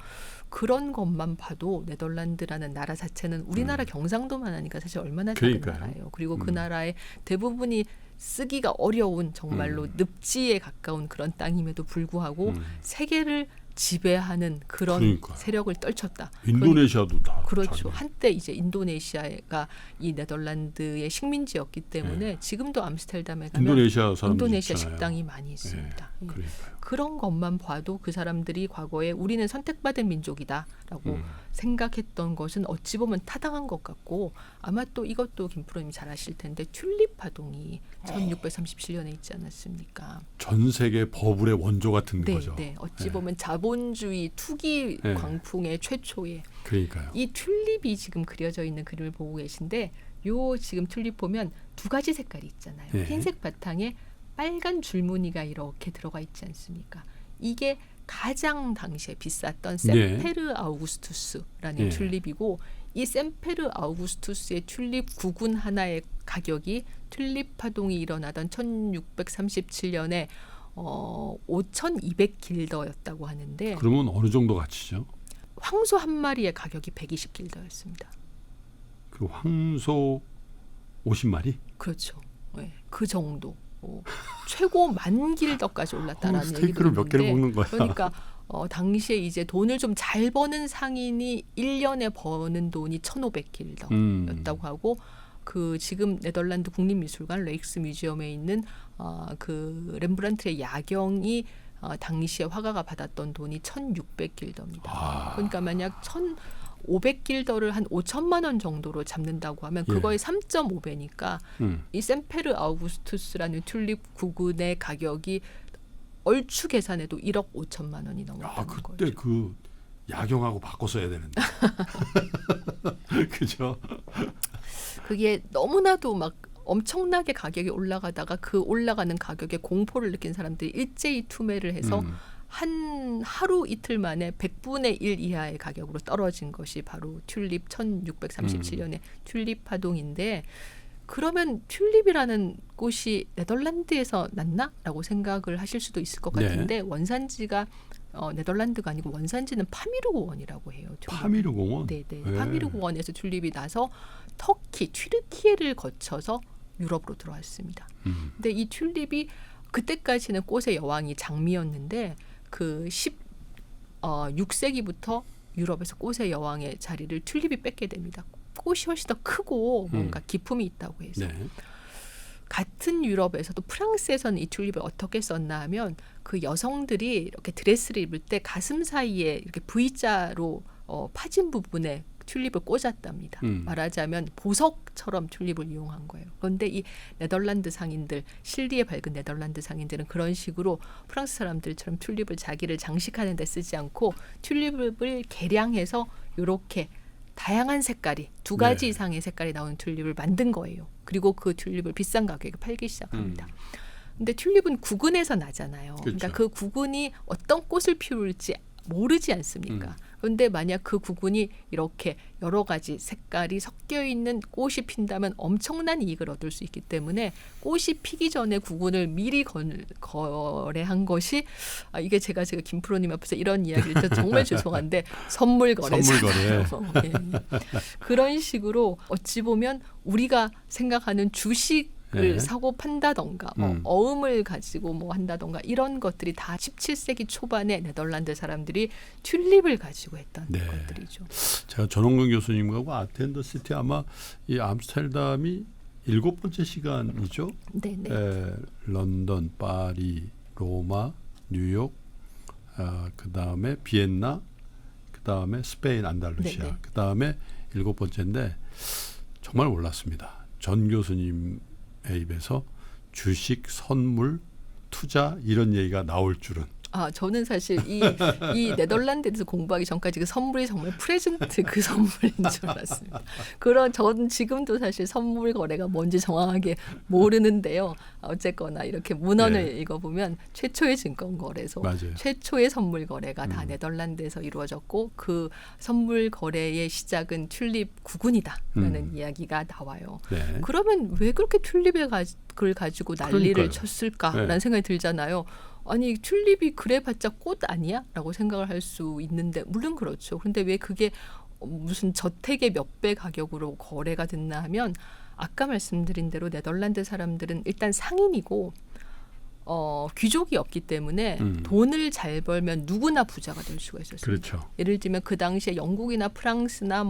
그런 것만 봐도 네덜란드라는 나라 자체는 우리나라 경상도만 하니까 사실 얼마나 작은 나라예요. 그리고 그 나라의 대부분이 쓰기가 어려운 정말로 늪지에 가까운 그런 땅임에도 불구하고 세계를 지배하는 그런 세력을 떨쳤다. 인도네시아도 다. 그렇죠. 한때 이제 인도네시아가 이 네덜란드의 식민지였기 때문에 지금도 암스테르담에 가면 인도네시아 식당이 많이 있습니다. 예, 그런 것만 봐도 그 사람들이 과거에 우리는 선택받은 민족이다라고 생각했던 것은 어찌 보면 타당한 것 같고 아마 또 이것도 김프로님 잘 아실 텐데 튤립 파동이 1637년에 있지 않았습니까? 전 세계 버블의 원조 같은 거죠. 네, 어찌 보면 자본주의 투기 광풍의 최초의 그러니까요. 이 튤립이 지금 그려져 있는 그림을 보고 계신데 요 지금 튤립 보면 두 가지 색깔이 있잖아요. 흰색 바탕에 빨간 줄무늬가 이렇게 들어가 있지 않습니까? 이게 가장 당시에 비쌌던 샘페르 아우구스투스라는 튤립이고 이 샘페르 아우구스투스의 튤립 구근 하나의 가격이 튤립 파동이 일어나던 1637년에 5,200길더였다고 하는데 그러면 어느 정도 가치죠? 황소 한 마리의 가격이 120길더였습니다. 그 황소 50마리? 그렇죠. 네, 그 정도. 최고 10,000길더까지 올랐다라는 얘기도 스테이크를 몇 개를 먹는 거야. 그러니까 당시에 이제 돈을 좀 잘 버는 상인이 1년에 버는 돈이 1,500길더였다고 하고 그 지금 네덜란드 국립미술관 레익스 뮤지엄에 있는 그 렘브란트의 야경이 당시에 화가가 받았던 돈이 1,600길더입니다. 그러니까 만약 1,500길더를 한 5천만 원 정도로 잡는다고 하면 그거의 3.5배니까 이 샘페르 아우구스투스라는 튤립 구근의 가격이 얼추 계산해도 1억 5천만 원이 넘었다는 거죠. 그때 그 야경하고 바꿔서야 되는데. 그죠? 그게 너무나도 막 엄청나게 가격이 올라가다가 그 올라가는 가격에 공포를 느낀 사람들이 일제히 투매를 해서 한 하루 이틀 만에 100분의 1 이하의 가격으로 떨어진 것이 바로 튤립 1637년의 튤립 파동인데 그러면 튤립이라는 꽃이 네덜란드에서 났나라고 생각을 하실 수도 있을 것 같은데 원산지가 네덜란드가 아니고 원산지는 파미르 공원이라고 해요. 파미르 공원? 네. 파미르 공원에서 튤립이 나서 터키, 튀르키예를 거쳐서 유럽으로 들어왔습니다. 근데 이 튤립이 그때까지는 꽃의 여왕이 장미였는데 그 16세기부터 유럽에서 꽃의 여왕의 자리를 튤립이 뺏게 됩니다. 꽃이 훨씬 더 크고 뭔가 기품이 있다고 해서. 같은 유럽에서도 프랑스에서는 이 튤립을 어떻게 썼나 하면 그 여성들이 이렇게 드레스를 입을 때 가슴 사이에 이렇게 V자로 파진 부분에 튤립을 꽂았답니다. 말하자면 보석처럼 튤립을 이용한 거예요. 그런데 이 네덜란드 상인들, 실리에 밝은 네덜란드 상인들은 그런 식으로 프랑스 사람들처럼 튤립을 자기를 장식하는 데 쓰지 않고 튤립을 개량해서 이렇게 다양한 색깔이 두 가지 이상의 색깔이 나오는 튤립을 만든 거예요. 그리고 그 튤립을 비싼 가격에 팔기 시작합니다. 근데 튤립은 구근에서 나잖아요. 그렇죠. 그러니까 그 구근이 어떤 꽃을 피울지 모르지 않습니까? 그런데 만약 그 구근이 이렇게 여러 가지 색깔이 섞여 있는 꽃이 핀다면 엄청난 이익을 얻을 수 있기 때문에 꽃이 피기 전에 구근을 미리 거래한 것이 이게 제가 김프로님 앞에서 이런 이야기를 해서 정말 죄송한데 선물 거래잖아요. 네. 그런 식으로 어찌 보면 우리가 생각하는 주식 을 사고 판다던가 어음을 가지고 뭐 한다던가 이런 것들이 다 17세기 초반에 네덜란드 사람들이 튤립을 가지고 했던 것들이죠. 제가 전홍근 교수님하고 아테앤더 시티 아마 이 암스테르담이 7번째 시간이죠. 네네. 런던, 파리, 로마, 뉴욕, 그 다음에 비엔나, 그 다음에 스페인, 안달루시아, 그 다음에 7번째인데 정말 몰랐습니다. 전 교수님 입에서 주식, 선물, 투자 이런 얘기가 나올 줄은. 저는 사실 이 네덜란드에서 공부하기 전까지 그 선물이 정말 프레젠트 그 선물인 줄 알았습니다. 저는 지금도 사실 선물 거래가 뭔지 정확하게 모르는데요. 어쨌거나 이렇게 문헌을 읽어보면 최초의 증권 거래소, 맞아요. 최초의 선물 거래가 다 네덜란드에서 이루어졌고 그 선물 거래의 시작은 튤립 구군이다라는 이야기가 나와요. 네. 그러면 왜 그렇게 튤립을 가지고 난리를 그러니까요. 쳤을까라는 네. 생각이 들잖아요. 아니 튤립이 그래봤자 꽃 아니야? 라고 생각을 할 수 있는데 물론 그렇죠. 그런데 왜 그게 무슨 저택의 몇 배 가격으로 거래가 됐나 하면 아까 말씀드린 대로 네덜란드 사람들은 일단 상인이고 귀족이었기 때문에 돈을 잘 벌면 누구나 부자가 될 수가 있었습니다. 그렇죠. 예를 들면 그 당시에 영국이나 프랑스나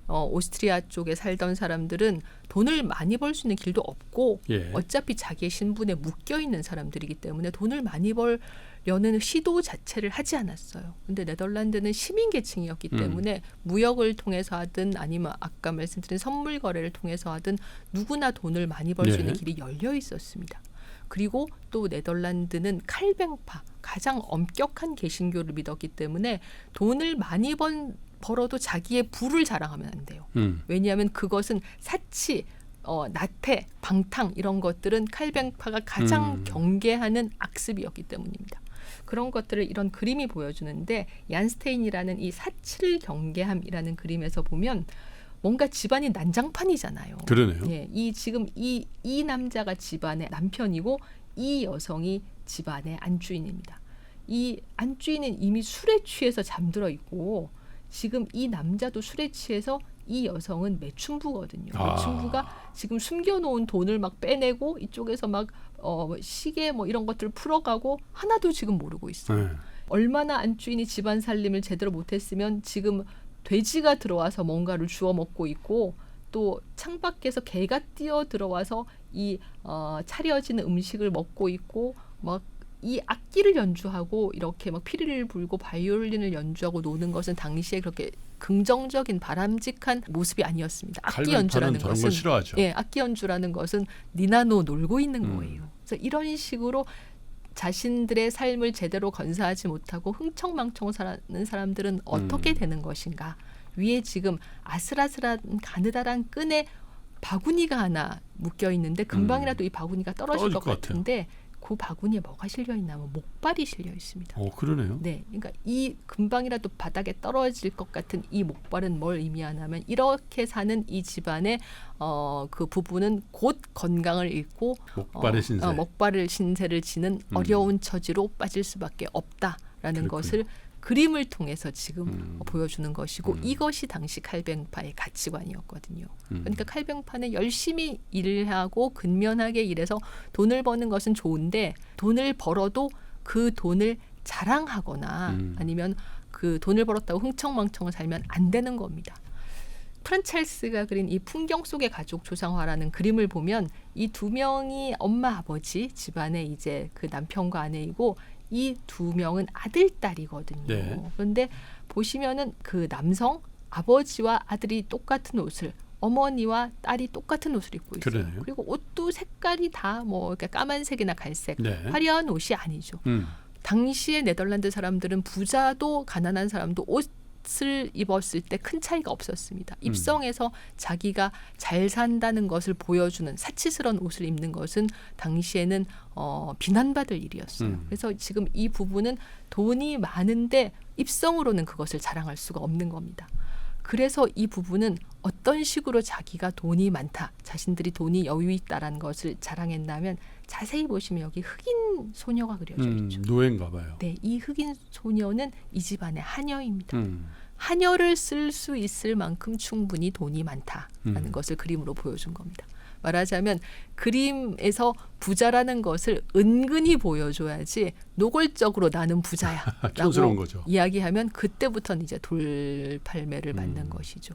오스트리아 쪽에 살던 사람들은 돈을 많이 벌 수 있는 길도 없고 예. 어차피 자기의 신분에 묶여 있는 사람들이기 때문에 돈을 많이 벌려는 시도 자체를 하지 않았어요. 근데 네덜란드는 시민 계층이었기 때문에 무역을 통해서 하든 아니면 아까 말씀드린 선물 거래를 통해서 하든 누구나 돈을 많이 벌 수 있는 길이 열려 있었습니다. 그리고 또 네덜란드는 칼뱅파, 가장 엄격한 개신교를 믿었기 때문에 돈을 많이 벌어도 자기의 부를 자랑하면 안 돼요. 왜냐하면 그것은 사치, 나태, 방탕 이런 것들은 칼뱅파가 가장 경계하는 악습이었기 때문입니다. 그런 것들을 이런 그림이 보여주는데 얀스테인이라는 이 사치를 경계함이라는 그림에서 보면 뭔가 집안이 난장판이잖아요. 그러네요. 예, 지금 이 남자가 집안의 남편이고 이 여성이 집안의 안주인입니다. 이 안주인은 이미 술에 취해서 잠들어 있고 지금 이 남자도 술에 취해서 이 여성은 매춘부거든요. 매춘부가 지금 숨겨놓은 돈을 막 빼내고 이쪽에서 막 시계 이런 것들을 풀어가고 하나도 지금 모르고 있어요. 얼마나 안주인이 집안 살림을 제대로 못했으면 지금 돼지가 들어와서 뭔가를 주워 먹고 있고 또 창밖에서 개가 뛰어 들어와서 이 차려지는 음식을 먹고 있고 막 이 악기를 연주하고 이렇게 막 피리를 불고 바이올린을 연주하고 노는 것은 당시에 그렇게 긍정적인 바람직한 모습이 아니었습니다. 악기 연주라는 저런 것은 걸 싫어하죠. 예, 악기 연주라는 것은 니나노 놀고 있는 거예요. 그래서 이런 식으로 자신들의 삶을 제대로 건사하지 못하고 흥청망청 사는 사람들은 어떻게 되는 것인가? 위에 지금 아슬아슬한 가느다란 끈에 바구니가 하나 묶여 있는데 금방이라도 이 바구니가 떨어질 것 같은데 그 바구니에 뭐가 실려 있냐면 목발이 실려 있습니다. 그러네요. 네, 그러니까 이 금방이라도 바닥에 떨어질 것 같은 이 목발은 뭘 의미하냐면 이렇게 사는 이 집안의 그 부부는 곧 건강을 잃고 먹발의 신세를 지는 어려운 처지로 빠질 수밖에 없다라는 것을 그림을 통해서 지금 보여주는 것이고 이것이 당시 칼뱅파의 가치관이었거든요. 그러니까 칼뱅파는 열심히 일하고 근면하게 일해서 돈을 버는 것은 좋은데 돈을 벌어도 그 돈을 자랑하거나 아니면 그 돈을 벌었다고 흥청망청을 살면 안 되는 겁니다. 프란첼스가 그린 이 풍경 속의 가족 조상화라는 그림을 보면 이 두 명이 엄마 아버지 집안의 이제 그 남편과 아내이고 이 두 명은 아들 딸이거든요. 네. 그런데 보시면은 그 남성 아버지와 아들이 똑같은 옷을 어머니와 딸이 똑같은 옷을 입고 있어요. 그러네요. 그리고 옷도 색깔이 다 이렇게 까만색이나 갈색 화려한 옷이 아니죠. 당시의 네덜란드 사람들은 부자도 가난한 사람도 옷을 입었을 때 큰 차이가 없었습니다. 입성에서 자기가 잘 산다는 것을 보여주는 사치스러운 옷을 입는 것은 당시에는 비난받을 일이었어요. 그래서 지금 이 부부는 돈이 많은데 입성으로는 그것을 자랑할 수가 없는 겁니다. 그래서 이 부부는 어떤 식으로 자기가 돈이 많다, 자신들이 돈이 여유 있다라는 것을 자랑했냐면 자세히 보시면 여기 흑인 소녀가 그려져 있죠. 노예인가 봐요. 네, 이 흑인 소녀는 이 집안의 하녀입니다. 하녀를 쓸 수 있을 만큼 충분히 돈이 많다라는 것을 그림으로 보여준 겁니다. 말하자면 그림에서 부자라는 것을 은근히 보여줘야지 노골적으로 나는 부자야라고 이야기하면 그때부터는 이제 돌팔매를 맞는 것이죠.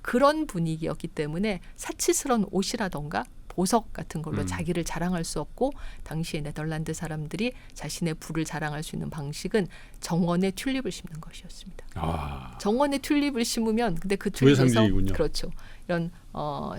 그런 분위기였기 때문에 사치스러운 옷이라던가 보석 같은 걸로 자기를 자랑할 수 없고 당시의 네덜란드 사람들이 자신의 부를 자랑할 수 있는 방식은 정원에 튤립을 심는 것이었습니다. 정원에 튤립을 심으면 근데 그 튤립에서 그렇죠. 이런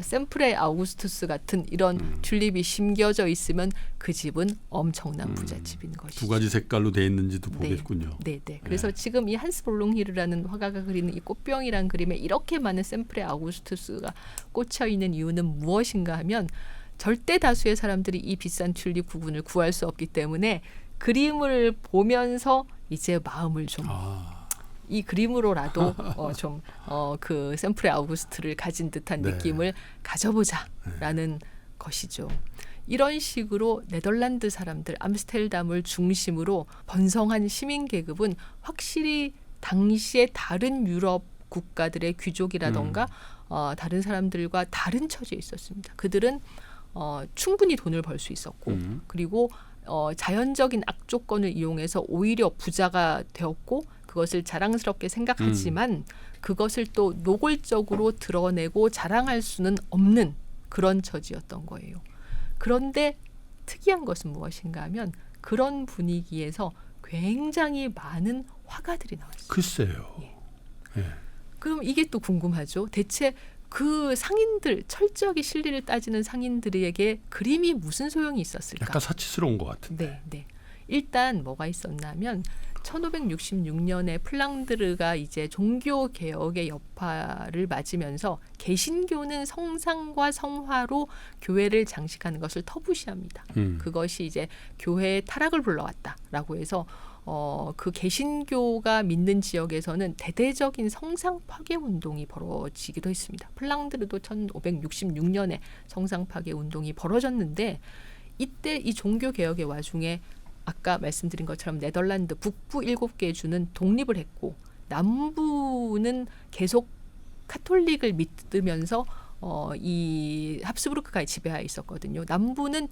샘프레 아우구스투스 같은 이런 튤립이 심겨져 있으면 그 집은 엄청난 부잣집인 것이죠. 두 가지 색깔로 돼 있는지도 보겠군요. 네. 그래서 지금 이 한스 볼롱히르라는 화가가 그리는 이 꽃병이라는 그림에 이렇게 많은 샘프레 아우구스투스가 꽂혀 있는 이유는 무엇인가 하면 절대 다수의 사람들이 이 비싼 튤립 구근을 구할 수 없기 때문에 그림을 보면서 이제 마음을 좀 이 그림으로라도 좀 그 샘프레 아우구스트를 가진 듯한 네. 느낌을 가져보자라는 것이죠. 이런 식으로 네덜란드 사람들, 암스테르담을 중심으로 번성한 시민 계급은 확실히 당시의 다른 유럽 국가들의 귀족이라던가 다른 사람들과 다른 처지에 있었습니다. 그들은 충분히 돈을 벌 수 있었고 그리고 자연적인 악조건을 이용해서 오히려 부자가 되었고 그것을 자랑스럽게 생각하지만 그것을 또 노골적으로 드러내고 자랑할 수는 없는 그런 처지였던 거예요. 그런데 특이한 것은 무엇인가 하면 그런 분위기에서 굉장히 많은 화가들이 나왔어요. 글쎄요. 예. 그럼 이게 또 궁금하죠. 대체 그 상인들, 철저하게 실리를 따지는 상인들에게 그림이 무슨 소용이 있었을까? 약간 사치스러운 것 같은데. 네. 일단 뭐가 있었냐면 1566년에 플랑드르가 이제 종교 개혁의 여파를 맞으면서 개신교는 성상과 성화로 교회를 장식하는 것을 터부시합니다. 그것이 이제 교회의 타락을 불러왔다라고 해서 그 개신교가 믿는 지역에서는 대대적인 성상 파괴 운동이 벌어지기도 했습니다. 플랑드르도 1566년에 성상 파괴 운동이 벌어졌는데 이때 이 종교 개혁의 와중에 아까 말씀드린 것처럼 네덜란드 북부 7개 주는 독립을 했고 남부는 계속 카톨릭을 믿으면서 이 합스부르크가 지배하에 있었거든요. 남부는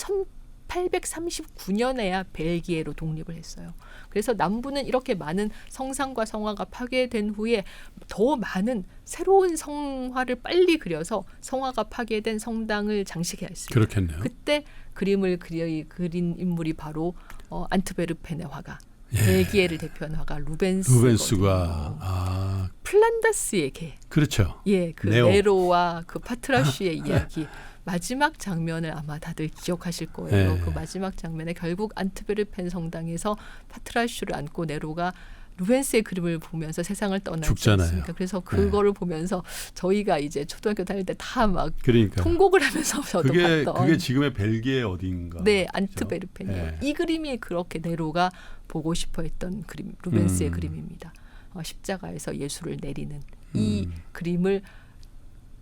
1839년에야 벨기에로 독립을 했어요. 그래서 남부는 이렇게 많은 성상과 성화가 파괴된 후에 더 많은 새로운 성화를 빨리 그려서 성화가 파괴된 성당을 장식해야 했습니다. 그렇겠네요. 그때 그림을 그린 인물이 바로 안트베르펜의 화가, 벨기에를 대표하는 화가 루벤스가 플란다스의 개. 그렇죠. 예, 그 네로와 그 파트라슈의 이야기. 마지막 장면을 아마 다들 기억하실 거예요. 그 마지막 장면에 결국 안트베르펜 성당에서 파트라슈를 안고 네로가 루벤스의 그림을 보면서 세상을 떠나지 않습니까? 그래서 그거를 보면서 저희가 이제 초등학교 다닐 때 다 막 통곡을 하면서 저도 봤던. 그게 지금의 벨기에 어딘가. 네, 안트베르펜이요. 이 그림이 그렇게 네로가 보고 싶어했던 그림, 루벤스의 그림입니다. 십자가에서 예수를 내리는 이 그림을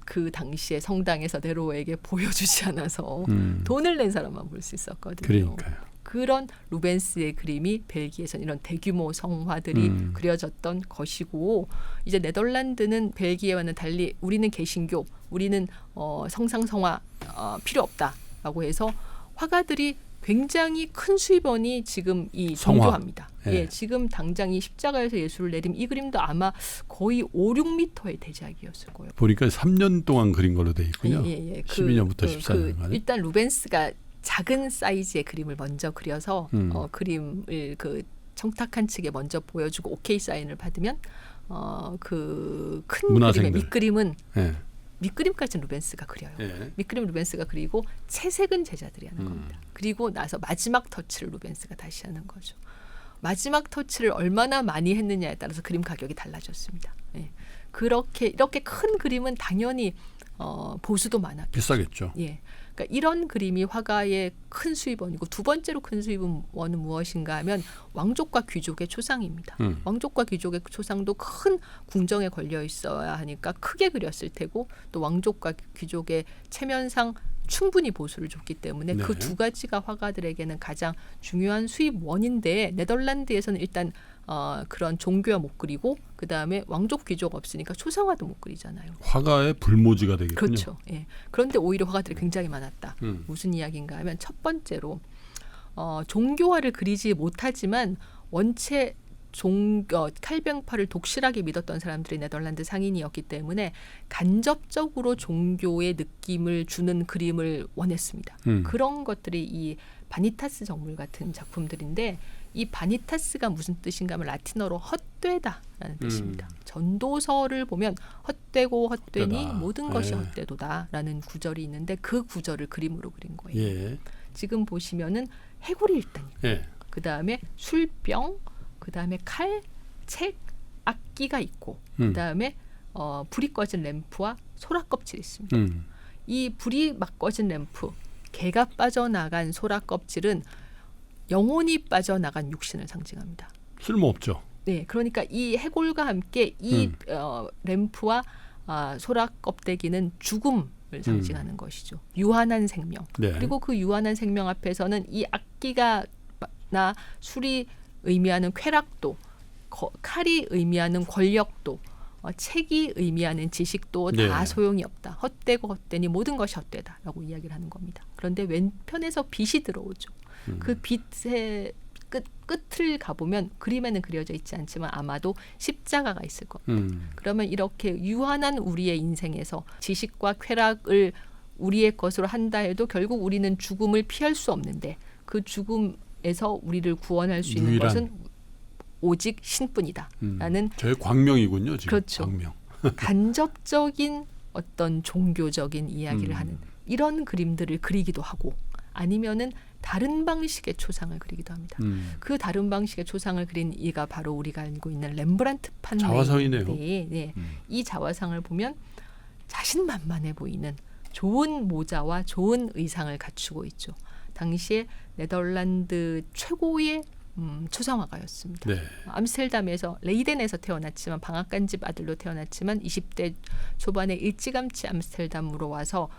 그 당시에 성당에서 네로에게 보여주지 않아서 돈을 낸 사람만 볼 수 있었거든요. 그러니까요. 그런 루벤스의 그림이 벨기에에서는 이런 대규모 성화들이 그려졌던 것이고 이제 네덜란드는 벨기에와는 달리 우리는 개신교, 우리는 성상성화 필요 없다라고 해서 화가들이 굉장히 큰 수입원이 지금 이 종교화입니다. 예, 지금 당장 이 십자가에서 예수를 내림 이 그림도 아마 거의 5, 6m의 대작이었을 거예요. 보니까 3년 동안 그린 걸로 돼 있군요. 12년부터 14년간. 일단 루벤스가 작은 사이즈의 그림을 먼저 그려서 그림을 그 청탁한 측에 먼저 보여주고 오케이 사인을 받으면 그 큰 그림의 밑그림은 밑그림까지는 루벤스가 그려요. 밑그림 루벤스가 그리고 채색은 제자들이 하는 겁니다. 그리고 나서 마지막 터치를 루벤스가 다시 하는 거죠. 마지막 터치를 얼마나 많이 했느냐에 따라서 그림 가격이 달라졌습니다. 예. 이렇게 큰 그림은 당연히 보수도 많았겠죠. 비싸겠죠. 예. 그러니까 이런 그림이 화가의 큰 수입원이고 두 번째로 큰 수입원은 무엇인가 하면 왕족과 귀족의 초상입니다. 왕족과 귀족의 초상도 큰 궁정에 걸려 있어야 하니까 크게 그렸을 테고 또 왕족과 귀족의 체면상 충분히 보수를 줬기 때문에 그 두 가지가 화가들에게는 가장 중요한 수입원인데 네덜란드에서는 일단 그런 종교화 못 그리고 그다음에 왕족 귀족 없으니까 초상화도 못 그리잖아요. 화가의 불모지가 되겠군요. 그렇죠. 예. 그런데 오히려 화가들이 굉장히 많았다. 무슨 이야기인가 하면 첫 번째로 종교화를 그리지 못하지만 원체 칼병파를 독실하게 믿었던 사람들이 네덜란드 상인이었기 때문에 간접적으로 종교의 느낌을 주는 그림을 원했습니다. 그런 것들이 이 바니타스 정물 같은 작품들인데 이 바니타스가 무슨 뜻인가 하면 라틴어로 헛되다라는 뜻입니다. 전도서를 보면 헛되고 헛되니 헛되다. 모든 것이 예. 헛되도다라는 구절이 있는데 그 구절을 그림으로 그린 거예요. 예. 지금 보시면은 해골이 일단 있고 예. 그다음에 술병, 그다음에 칼, 책, 악기가 있고 그다음에 불이 꺼진 램프와 소라 껍질이 있습니다. 이 불이 막 꺼진 램프, 개가 빠져나간 소라 껍질은 영혼이 빠져나간 육신을 상징합니다. 쓸모없죠. 네, 그러니까 이 해골과 함께 이 램프와 소라 껍데기는 죽음을 상징하는 것이죠. 유한한 생명. 네. 그리고 그 유한한 생명 앞에서는 이 악기가 나 술이 의미하는 쾌락도, 칼이 의미하는 권력도, 책이 의미하는 지식도 다 네. 소용이 없다. 헛되고 헛되니 모든 것이 헛되다라고 이야기를 하는 겁니다. 그런데 왼편에서 빛이 들어오죠. 그 빛의 끝을 가보면 그림에는 그려져 있지 않지만 아마도 십자가가 있을 겁니다. 그러면 이렇게 유한한 우리의 인생에서 지식과 쾌락을 우리의 것으로 한다 해도 결국 우리는 죽음을 피할 수 없는데 그 죽음에서 우리를 구원할 수 있는 유일한. 것은 오직 신뿐이다. 라는 저의 광명이군요. 지금. 그렇죠. 광명. 간접적인 어떤 종교적인 이야기를 하는 이런 그림들을 그리기도 하고 아니면은 다른 방식의 초상을 그리기도 합니다. 그 다른 방식의 초상을 그린 이가 바로 우리가 알고 있는 렘브란트 자화상이네요. 판매인데 네. 이 자화상을 보면 자신만만해 보이는 좋은 모자와 좋은 의상을 갖추고 있죠. 당시에 네덜란드 최고의 초상화가였습니다. 네. 암스테르담에서 레이덴에서 태어났지만 방앗간집 아들로 태어났지만 20대 초반에 일찌감치 암스테르담으로 와서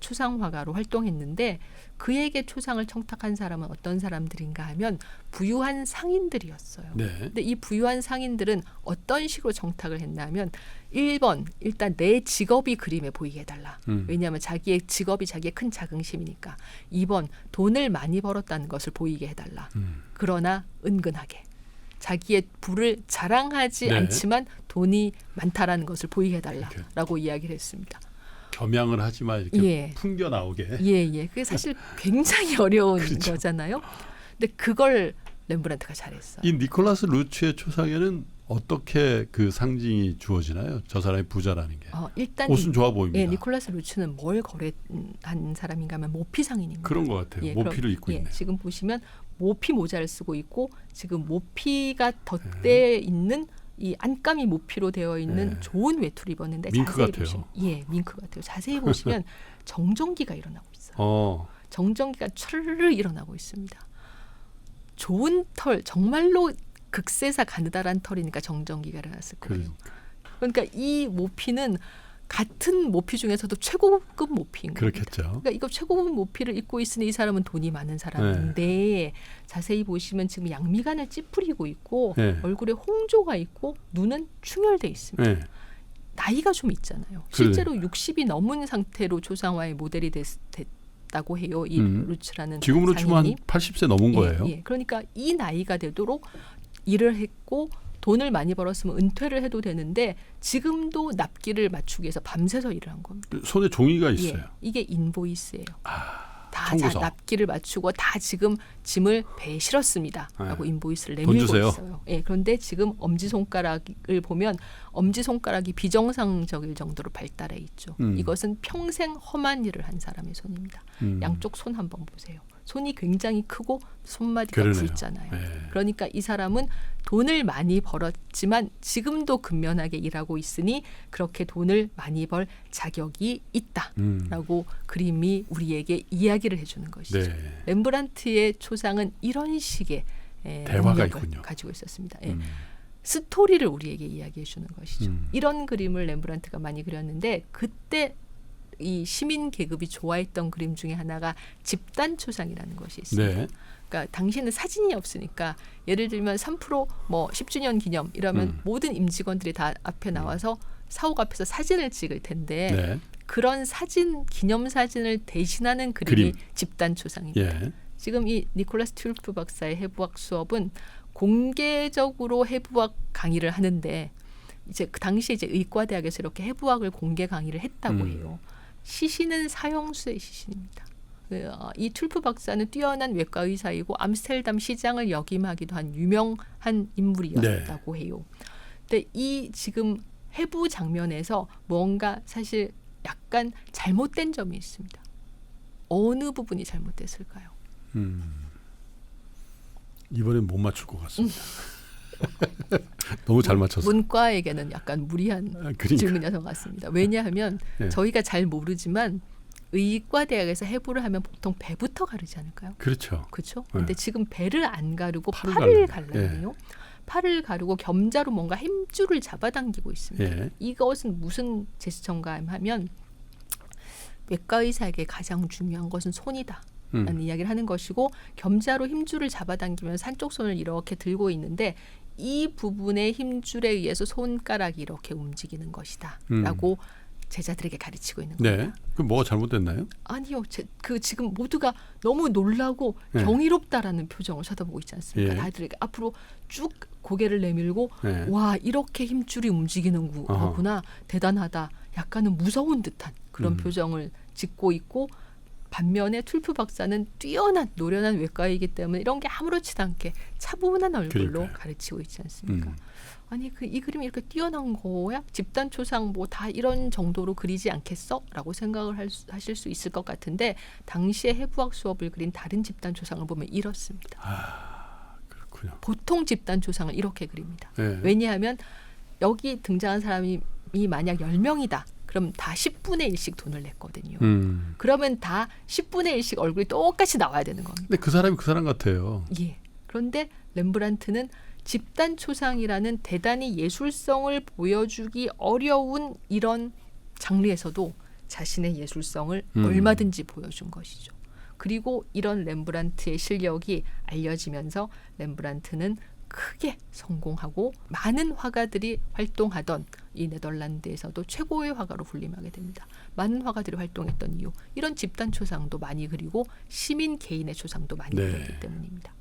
초상화가로 활동했는데 그에게 초상을 청탁한 사람은 어떤 사람들인가 하면 부유한 상인들이었어요. 네. 근데 이 부유한 상인들은 어떤 식으로 청탁을 했냐면 1번 일단 내 직업이 그림에 보이게 해달라. 왜냐하면 자기의 직업이 자기의 큰 자긍심이니까. 2번 돈을 많이 벌었다는 것을 보이게 해달라. 그러나 은근하게 자기의 부를 자랑하지 네. 않지만 돈이 많다라는 것을 보이게 해달라라고 이렇게. 이야기를 했습니다. 겸양을 하지만 이렇게 예. 풍겨 나오게. 예. 그게 사실 굉장히 어려운 그렇죠. 거잖아요. 근데 그걸 렘브란트가 잘했어요. 이 니콜라스 루츠의 초상에는 어떻게 그 상징이 주어지나요? 저 사람이 부자라는 게. 일단 옷은 좋아 보입니다. 예, 니콜라스 루츠는 뭘 거래한 사람인가 하면 모피 상인입니다. 그런 것 같아요. 모피를 입고 있네. 지금 보시면 모피 모자를 쓰고 있고 지금 모피가 덧대에 있는 이 안감이 모피로 되어 있는 좋은 외투를 입었는데 밍크 자세히 같아요. 보시면 밍크 같아요. 자세히 보시면 정전기가 일어나고 있어요. 정전기가 촤르르 일어나고 있습니다. 좋은 털, 정말로 극세사 가느다란 털이니까 정전기가 일어났을 거예요. 그러니까 이 모피는 같은 모피 중에서도 최고급 모피인 겁니다. 그렇겠죠. 그러니까 이거 최고급 모피를 입고 있으니 이 사람은 돈이 많은 사람인데 자세히 보시면 지금 양미간을 찌푸리고 있고 얼굴에 홍조가 있고 눈은 충혈돼 있습니다. 나이가 좀 있잖아요. 실제로 60이 넘은 상태로 초상화의 모델이 됐다고 해요. 이 루츠라는 지금으로 치면 한 상인이. 80세 넘은 거예요. 그러니까 이 나이가 되도록 일을 했고 돈을 많이 벌었으면 은퇴를 해도 되는데 지금도 납기를 맞추기 위해서 밤새서 일을 한 겁니다. 손에 종이가 있어요. 이게 인보이스예요. 다 청구서. 납기를 맞추고 다 지금 짐을 배에 실었습니다. 라고 인보이스를 내밀고 주세요. 있어요. 그런데 지금 엄지손가락을 보면 엄지손가락이 비정상적일 정도로 발달해 있죠. 이것은 평생 험한 일을 한 사람의 손입니다. 양쪽 손 한번 보세요. 손이 굉장히 크고 손마디가 그러네요. 굵잖아요. 그러니까 이 사람은 돈을 많이 벌었지만 지금도 근면하게 일하고 있으니 그렇게 돈을 많이 벌 자격이 있다라고 그림이 우리에게 이야기를 해주는 것이죠. 렘브란트의 초상은 이런 식의 대화가 능력을 있군요. 가지고 있었습니다. 스토리를 우리에게 이야기해 주는 것이죠. 이런 그림을 렘브란트가 많이 그렸는데 그때 이 시민 계급이 좋아했던 그림 중에 하나가 집단 초상이라는 것이 있습니다. 그러니까 당시에는 사진이 없으니까 예를 들면 3% 뭐 10주년 기념 이러면 모든 임직원들이 다 앞에 나와서 사옥 앞에서 사진을 찍을 텐데 그런 사진 기념 사진을 대신하는 그림이 집단 초상입니다. 지금 이 니콜라스 튤프 박사의 해부학 수업은 공개적으로 해부학 강의를 하는데 이제 그 당시에 이제 의과대학에서 이렇게 해부학을 공개 강의를 했다고 해요. 시신은 사형수의 시신입니다. 이 툴프 박사는 뛰어난 외과 의사이고 암스테르담 시장을 역임하기도 한 유명한 인물이었다고 해요. 근데 이 지금 해부 장면에서 뭔가 사실 약간 잘못된 점이 있습니다. 어느 부분이 잘못됐을까요? 이번엔 못 맞출 것 같습니다. 너무 잘 맞췄어요. 문과에게는 약간 무리한 그러니까. 질문이었던 것 같습니다. 왜냐하면 네. 저희가 잘 모르지만 의과대학에서 해부를 하면 보통 배부터 가르지 않을까요? 그렇죠. 그렇죠. 네. 근데 지금 배를 안 가르고 팔을 팔을 가르네요. 갈라네요. 팔을 가르고 겸자로 뭔가 힘줄을 잡아당기고 있습니다. 예. 이것은 무슨 제스처인가 하면 외과 의사에게 가장 중요한 것은 손이다. 라는 이야기를 하는 것이고 겸자로 힘줄을 잡아당기면서 한쪽 손을 이렇게 들고 있는데 이 부분의 힘줄에 의해서 손가락이 이렇게 움직이는 것이다. 라고 제자들에게 가르치고 있는 겁니다. 네. 그럼 뭐가 잘못됐나요? 아니요. 지금 모두가 너무 놀라고 네. 경이롭다라는 표정을 쳐다보고 있지 않습니까? 예. 다들 앞으로 쭉 고개를 내밀고 네. 와 이렇게 힘줄이 움직이는 거구나. 대단하다. 약간은 무서운 듯한 그런 표정을 짓고 있고 반면에 툴프 박사는 뛰어난 노련한 외과이기 때문에 이런 게 아무렇지도 않게 차분한 얼굴로 그러니까요. 가르치고 있지 않습니까? 아니 이 그림이 이렇게 뛰어난 거야? 집단 초상 뭐 다 이런 정도로 그리지 않겠어? 라고 생각을 하실 수 있을 것 같은데 당시에 해부학 수업을 그린 다른 집단 초상을 보면 이렇습니다. 그렇군요. 보통 집단 초상을 이렇게 그립니다. 네. 왜냐하면 여기 등장한 사람이 만약 10명이다. 그럼 다 10분의 1씩 돈을 냈거든요. 그러면 다 10분의 1씩 얼굴이 똑같이 나와야 되는 겁니다. 근데 그 사람이 그 사람 같아요. 예. 그런데 렘브란트는 집단 초상이라는 대단히 예술성을 보여주기 어려운 이런 장르에서도 자신의 예술성을 얼마든지 보여준 것이죠. 그리고 이런 렘브란트의 실력이 알려지면서 렘브란트는 크게 성공하고 많은 화가들이 활동하던 이 네덜란드에서도 최고의 화가로 군림하게 됩니다. 많은 화가들이 활동했던 이유, 이런 집단 초상도 많이 그리고 시민 개인의 초상도 많이 네. 그렸기 때문입니다.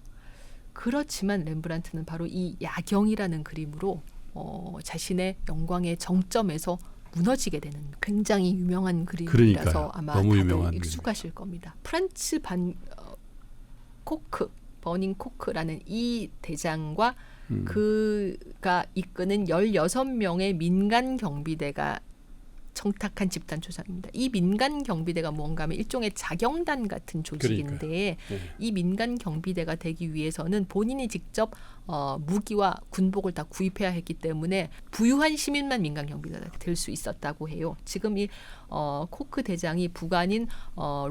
그렇지만 렘브란트는 바로 이 야경이라는 그림으로 자신의 영광의 정점에서 무너지게 되는 굉장히 유명한 그림이라서 그러니까요. 아마 너무 다들 유명한 익숙하실 겁니다. 프란츠 코크, 버닝 코크라는 이 대장과 그가 이끄는 16명의 민간 경비대가 청탁한 집단 초상입니다. 이 민간 경비대가 뭔가 하면 일종의 자경단 같은 조직인데 이 민간 경비대가 되기 위해서는 본인이 직접 무기와 군복을 다 구입해야 했기 때문에 부유한 시민만 민간 경비대가 될 수 있었다고 해요. 지금 이 코크 대장이 부관인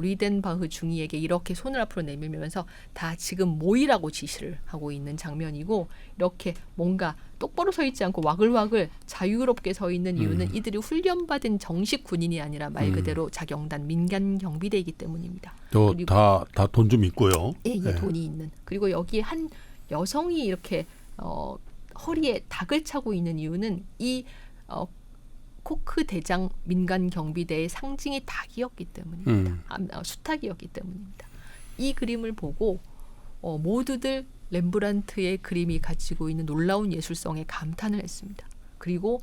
리덴바흐 중위에게 이렇게 손을 앞으로 내밀면서 다 지금 모이라고 지시를 하고 있는 장면이고 이렇게 뭔가 똑바로 서 있지 않고 와글와글 자유롭게 서 있는 이유는 이들이 훈련받은 정식 군인이 아니라 말 그대로 자경단 민간 경비대이기 때문입니다. 다 돈 좀 있고요. 예, 네. 돈이 있는. 그리고 여기 한 여성이 이렇게 허리에 닭을 차고 있는 이유는 이 코크 대장 민간 경비대의 상징이 닭이었기 때문입니다. 수탉이었기 때문입니다. 이 그림을 보고 모두들 렘브란트의 그림이 가지고 있는 놀라운 예술성에 감탄을 했습니다. 그리고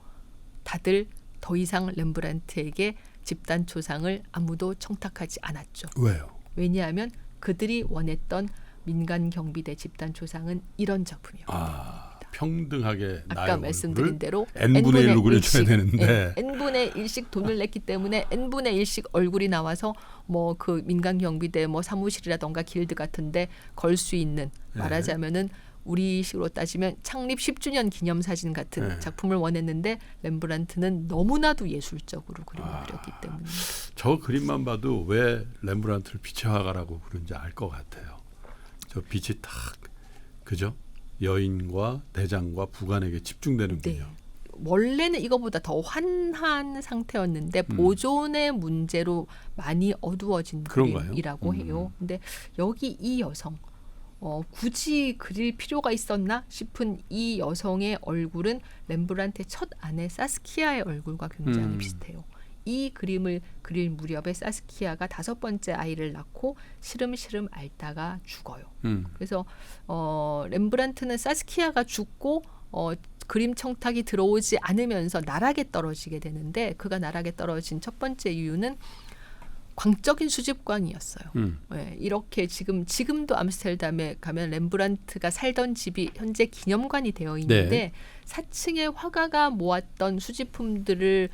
다들 더 이상 렘브란트에게 집단 초상을 아무도 청탁하지 않았죠. 왜요? 왜냐하면 그들이 원했던 민간 경비대 집단 초상은 이런 작품이었습니다. 평등하게 아까 나의 말씀드린 대로 n분의 1로 그려줘야 1씩, 되는데 n분의 1씩 돈을 냈기 때문에 n분의 1씩 얼굴이 나와서 뭐 그 민간 경비대 뭐 사무실이라던가 길드 같은데 걸 수 있는 말하자면은 우리식으로 따지면 창립 10주년 기념사진 같은 작품을 원했는데 렘브란트는 너무나도 예술적으로 그림을 그렸기 때문입니다. 저 그림만 봐도 왜 렘브란트를 빛의 화가라고 그런지 알 것 같아요. 저 빛이 탁 그죠? 여인과 대장과 부관에게 집중되는군요. 네. 원래는 이거보다 더 환한 상태였는데 보존의 문제로 많이 어두워진 그런가요? 그림이라고 해요. 근데 여기 이 여성 굳이 그릴 필요가 있었나 싶은 이 여성의 얼굴은 렘브란트의 첫 아내 사스키아의 얼굴과 굉장히 비슷해요. 이 그림을 그릴 무렵에 사스키아가 5번째 아이를 낳고 시름시름 앓다가 죽어요. 그래서 렘브란트는 사스키아가 죽고 그림 청탁이 들어오지 않으면서 나락에 떨어지게 되는데, 그가 나락에 떨어진 첫 번째 이유는 광적인 수집광이었어요. 네, 이렇게 지금도 암스테르담에 가면 렘브란트가 살던 집이 현재 기념관이 되어 있는데 4층에 화가가 모았던 수집품들을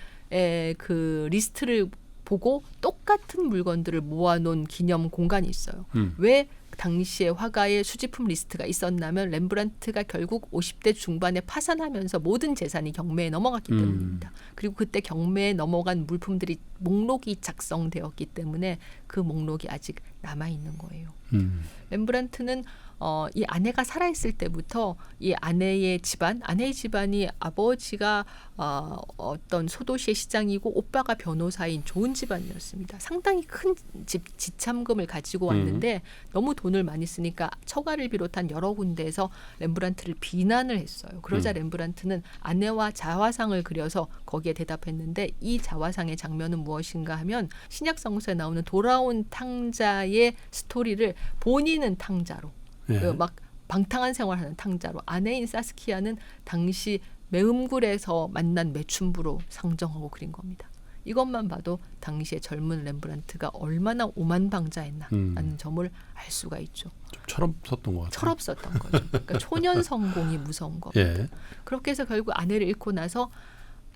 그 리스트를 보고 똑같은 물건들을 모아놓은 기념 공간이 있어요. 왜 당시에 화가의 수집품 리스트가 있었냐면 렘브란트가 결국 50대 중반에 파산하면서 모든 재산이 경매에 넘어갔기 때문입니다. 그리고 그때 경매에 넘어간 물품들이 목록이 작성되었기 때문에 그 목록이 아직 남아있는 거예요. 렘브란트는 이 아내가 살아있을 때부터 이 아내의 집안이 아버지가 어떤 소도시의 시장이고 오빠가 변호사인 좋은 집안이었습니다. 상당히 큰 지참금을 가지고 왔는데 너무 돈을 많이 쓰니까 처가를 비롯한 여러 군데에서 렘브란트를 비난을 했어요. 그러자 렘브란트는 아내와 자화상을 그려서 거기에 대답했는데, 이 자화상의 장면은 무엇인가 하면 신약성서에 나오는 돌아온 탕자의 스토리를 본인은 탕자로 막 방탕한 생활하는 탕자로, 아내인 사스키아는 당시 매음굴에서 만난 매춘부로 상정하고 그린 겁니다. 이것만 봐도 당시의 젊은 렘브란트가 얼마나 오만방자했나라는 점을 알 수가 있죠. 좀 철없었던 것 같아요. 철없었던 거죠. 그러니까 초년 성공이 무서운 겁니다. 그렇게 해서 결국 아내를 잃고 나서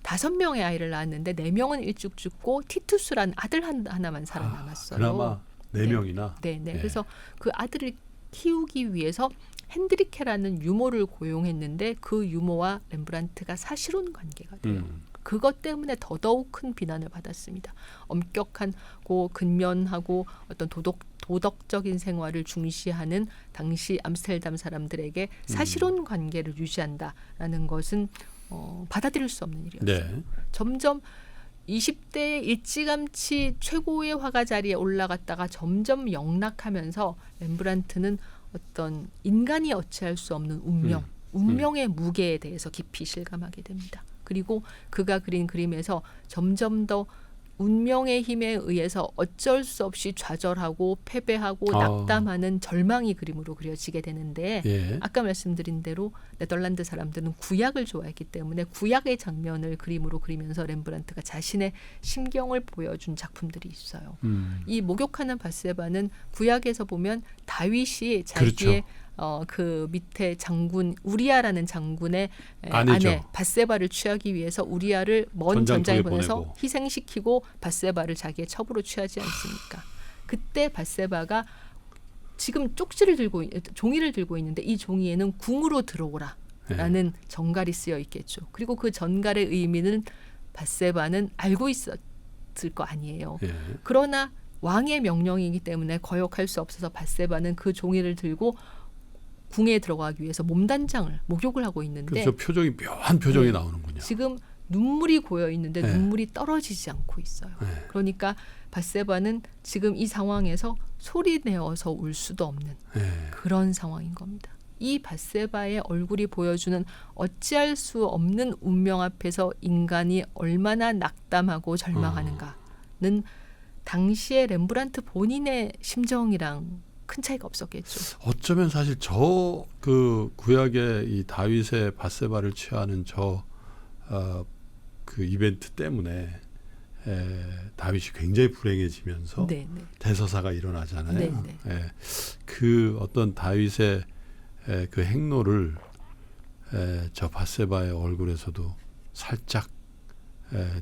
5명의 아이를 낳았는데 4명은 일찍 죽고 티투스라는 아들 하나만 살아남았어요. 그나마 4명이나. 네. 그래서 그 아들을 키우기 위해서 핸드리케라는 유모를 고용했는데 그 유모와 렘브란트가 사실혼 관계가 돼요. 그것 때문에 더더욱 큰 비난을 받았습니다. 엄격하고 근면하고 어떤 도덕적인 생활을 중시하는 당시 암스테르담 사람들에게 사실혼 관계를 유지한다라는 것은 받아들일 수 없는 일이었어요. 점점 20대에 일찌감치 최고의 화가 자리에 올라갔다가 점점 영락하면서 렘브란트는 어떤 인간이 어찌할 수 없는 운명의 무게에 대해서 깊이 실감하게 됩니다. 그리고 그가 그린 그림에서 점점 더 운명의 힘에 의해서 어쩔 수 없이 좌절하고 패배하고 낙담하는 절망이 그림으로 그려지게 되는데, 아까 말씀드린 대로 네덜란드 사람들은 구약을 좋아했기 때문에 구약의 장면을 그림으로 그리면서 렘브란트가 자신의 심경을 보여준 작품들이 있어요. 이 목욕하는 밧세바는 구약에서 보면 다윗이 자기의 그 밑에 장군 우리아라는 장군의 아내 밧세바를 취하기 위해서 우리아를 먼 전장에 보내서 희생시키고 밧세바를 자기의 첩으로 취하지 않습니까? 그때 밧세바가 지금 종이를 들고 있는데 이 종이에는 궁으로 들어오라라는 전갈이 쓰여 있겠죠. 그리고 그 전갈의 의미는 밧세바는 알고 있었을 거 아니에요. 그러나 왕의 명령이기 때문에 거역할 수 없어서 밧세바는 그 종이를 들고 궁에 들어가기 위해서 몸단장을 목욕을 하고 있는데, 그래서 표정이 묘한 표정이 나오는군요. 지금 눈물이 고여 있는데 눈물이 떨어지지 않고 있어요. 그러니까 밧세바는 지금 이 상황에서 소리 내어서 울 수도 없는 그런 상황인 겁니다. 이 밧세바의 얼굴이 보여주는 어찌할 수 없는 운명 앞에서 인간이 얼마나 낙담하고 절망하는가는 당시의 렘브란트 본인의 심정이랑 큰 차이가 없었겠죠. 어쩌면 사실 저 그 구약의 이 다윗의 밧세바를 취하는 그 이벤트 때문에 다윗이 굉장히 불행해지면서 대서사가 일어나잖아요. 그 어떤 다윗의 그 행로를 저 밧세바의 얼굴에서도 살짝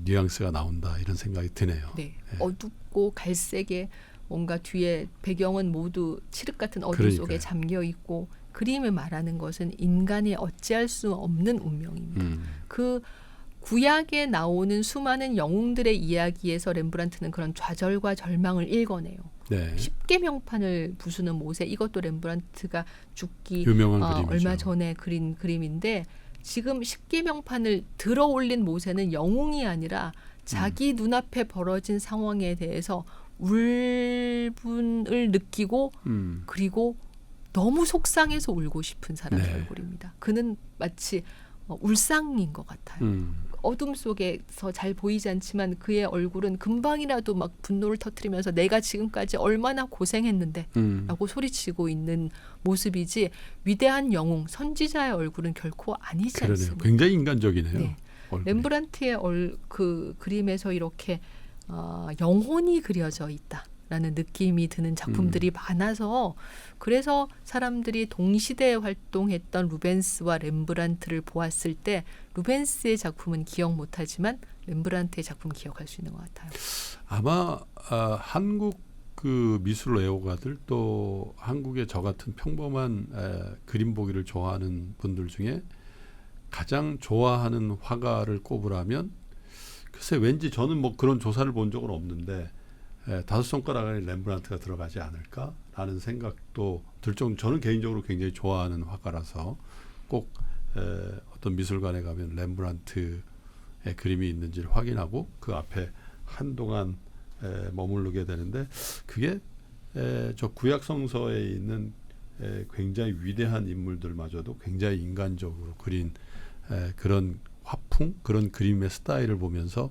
뉘앙스가 나온다, 이런 생각이 드네요. 어둡고 갈색의 뭔가 뒤에 배경은 모두 칠흑 같은 어둠 속에 잠겨 있고, 그림을 말하는 것은 인간이 어찌할 수 없는 운명입니다. 그 구약에 나오는 수많은 영웅들의 이야기에서 렘브란트는 그런 좌절과 절망을 읽어내요. 십계명판을 부수는 모세, 이것도 렘브란트가 죽기 얼마 전에 그린 그림인데, 지금 십계명판을 들어올린 모세는 영웅이 아니라 자기 눈앞에 벌어진 상황에 대해서 울분을 느끼고 그리고 너무 속상해서 울고 싶은 사람의 얼굴입니다. 그는 마치 울상인 것 같아요. 어둠 속에서 잘 보이지 않지만 그의 얼굴은 금방이라도 막 분노를 터뜨리면서 내가 지금까지 얼마나 고생했는데 라고 소리치고 있는 모습이지 위대한 영웅, 선지자의 얼굴은 결코 아니지 그러네요. 않습니다. 굉장히 인간적이네요. 네. 얼굴이. 렘브란트의 그 그림에서 이렇게 영혼이 그려져 있다라는 느낌이 드는 작품들이 많아서 그래서 사람들이 동시대에 활동했던 루벤스와 렘브란트를 보았을 때 루벤스의 작품은 기억 못하지만 렘브란트의 작품 기억할 수 있는 것 같아요. 아마 한국 그 미술 애호가들 또 한국의 저 같은 평범한 그림 보기를 좋아하는 분들 중에 가장 좋아하는 화가를 꼽으라면 글쎄 왠지 저는 뭐 그런 조사를 본 적은 없는데 5손가락 안에 렘브란트가 들어가지 않을까라는 생각도 들 정도. 저는 개인적으로 굉장히 좋아하는 화가라서 꼭 어떤 미술관에 가면 렘브란트의 그림이 있는지를 확인하고 그 앞에 한동안 머무르게 되는데 그게 저 구약성서에 있는 굉장히 위대한 인물들마저도 굉장히 인간적으로 그린 그런 화풍, 그런 그림의 스타일을 보면서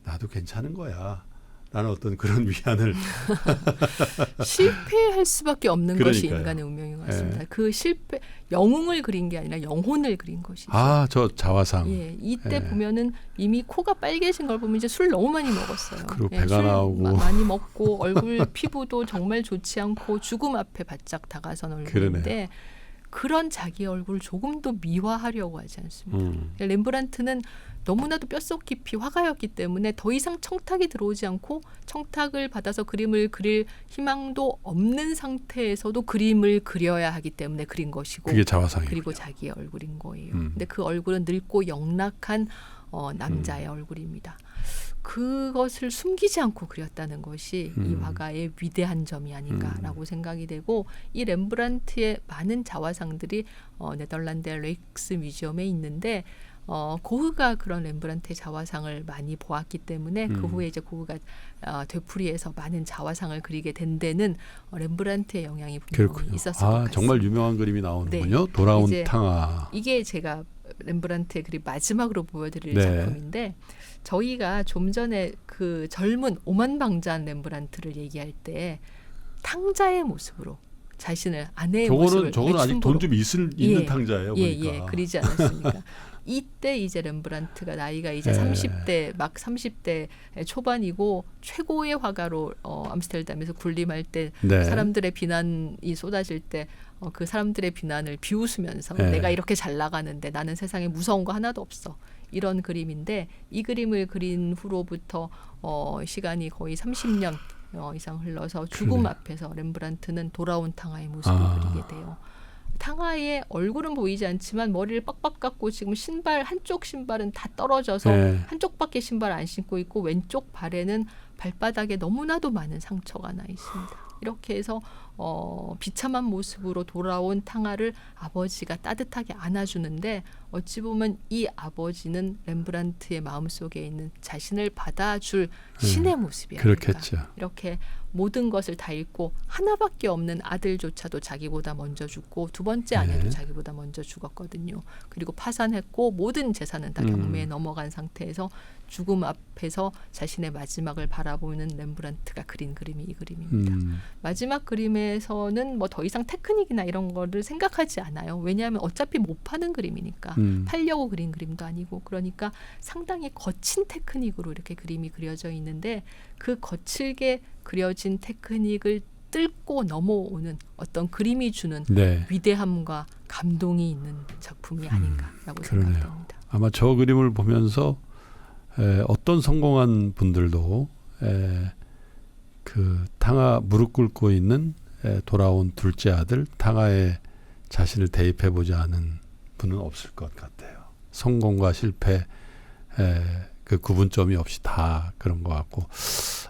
나도 괜찮은 거야 라는 어떤 그런 위안을 실패할 수밖에 없는 것이 그러니까요. 인간의 운명인 것 같습니다. 그 실패, 영웅을 그린 게 아니라 영혼을 그린 것이죠. 저 자화상. 예, 이때 보면은 이미 코가 빨개진 걸 보면 이제 술 너무 많이 먹었어요. 그리고 예, 배가 술 나오고. 많이 먹고 얼굴 피부도 정말 좋지 않고 죽음 앞에 바짝 다가선 얼굴인데 그러네요. 그런 자기 얼굴을 조금도 미화하려고 하지 않습니다. 렘브란트는 너무나도 뼛속 깊이 화가였기 때문에 더 이상 청탁이 들어오지 않고 청탁을 받아서 그림을 그릴 희망도 없는 상태에서도 그림을 그려야 하기 때문에 그린 것이고 그게 자화상이에요. 그리고 자기의 얼굴인 거예요. 근데 그 얼굴은 늙고 영락한 남자의 얼굴입니다. 그것을 숨기지 않고 그렸다는 것이 이 화가의 위대한 점이 아닌가라고 생각이 되고 이 렘브란트의 많은 자화상들이 네덜란드의 렉스 뮤지엄에 있는데 고흐가 그런 렘브란트의 자화상을 많이 보았기 때문에 그 후에 이제 고흐가 되풀이해서 많은 자화상을 그리게 된 데는 렘브란트의 영향이 분명히 있었을 것 같습니다. 정말 유명한 그림이 나오는군요. 네. 돌아온 이제 탕아. 이게 제가 렘브란트의 그림 마지막으로 보여드릴 네. 작품인데 저희가 좀 전에 그 젊은 오만방자한 렘브란트를 얘기할 때 탕자의 모습으로 자신을 아내의 모습을 저거는 아직 돈 좀 있는 탕자예요. 예, 보니까. 그리지 않았습니까? 이때 이제 렘브란트가 나이가 이제 30대 막 30대 초반이고 최고의 화가로 암스테르담에서 군림할 때 네. 사람들의 비난이 쏟아질 때 그 사람들의 비난을 비웃으면서 네. 내가 이렇게 잘 나가는데 나는 세상에 무서운 거 하나도 없어. 이런 그림인데 이 그림을 그린 후로부터 시간이 거의 30년 이상 흘러서 죽음 그러네. 앞에서 렘브란트는 돌아온 탕하의 모습을 그리게 돼요. 탕하의 얼굴은 보이지 않지만 머리를 빡빡 깎고 지금 한쪽 신발은 다 떨어져서 한쪽밖에 신발 안 신고 있고 왼쪽 발에는 발바닥에 너무나도 많은 상처가 나 있습니다. 이렇게 해서 비참한 모습으로 돌아온 탕하를 아버지가 따뜻하게 안아주는데 어찌 보면 이 아버지는 렘브란트의 마음속에 있는 자신을 받아줄 신의 모습이 아닐까. 그렇겠죠. 이렇게 모든 것을 다 잃고 하나밖에 없는 아들조차도 자기보다 먼저 죽고 두 번째 아내도 자기보다 먼저 죽었거든요. 그리고 파산했고 모든 재산은 다 경매에 넘어간 상태에서 죽음 앞에서 자신의 마지막을 바라보는 렘브란트가 그린 그림이 이 그림입니다. 마지막 그림에서는 뭐 더 이상 테크닉이나 이런 거를 생각하지 않아요. 왜냐하면 어차피 못 파는 그림이니까 팔려고 그린 그림도 아니고 그러니까 상당히 거친 테크닉으로 이렇게 그림이 그려져 있는데 그 거칠게 그려진 테크닉을 뚫고 넘어오는 어떤 그림이 주는 위대함과 감동이 있는 작품이 아닌가라고 생각됩니다. 아마 저 그림을 보면서 어떤 성공한 분들도 그 탕하 무릎 꿇고 있는 돌아온 둘째 아들 탕하에 자신을 대입해보지 않은 분은 없을 것 같아요. 성공과 실패 그 구분점이 없이 다 그런 것 같고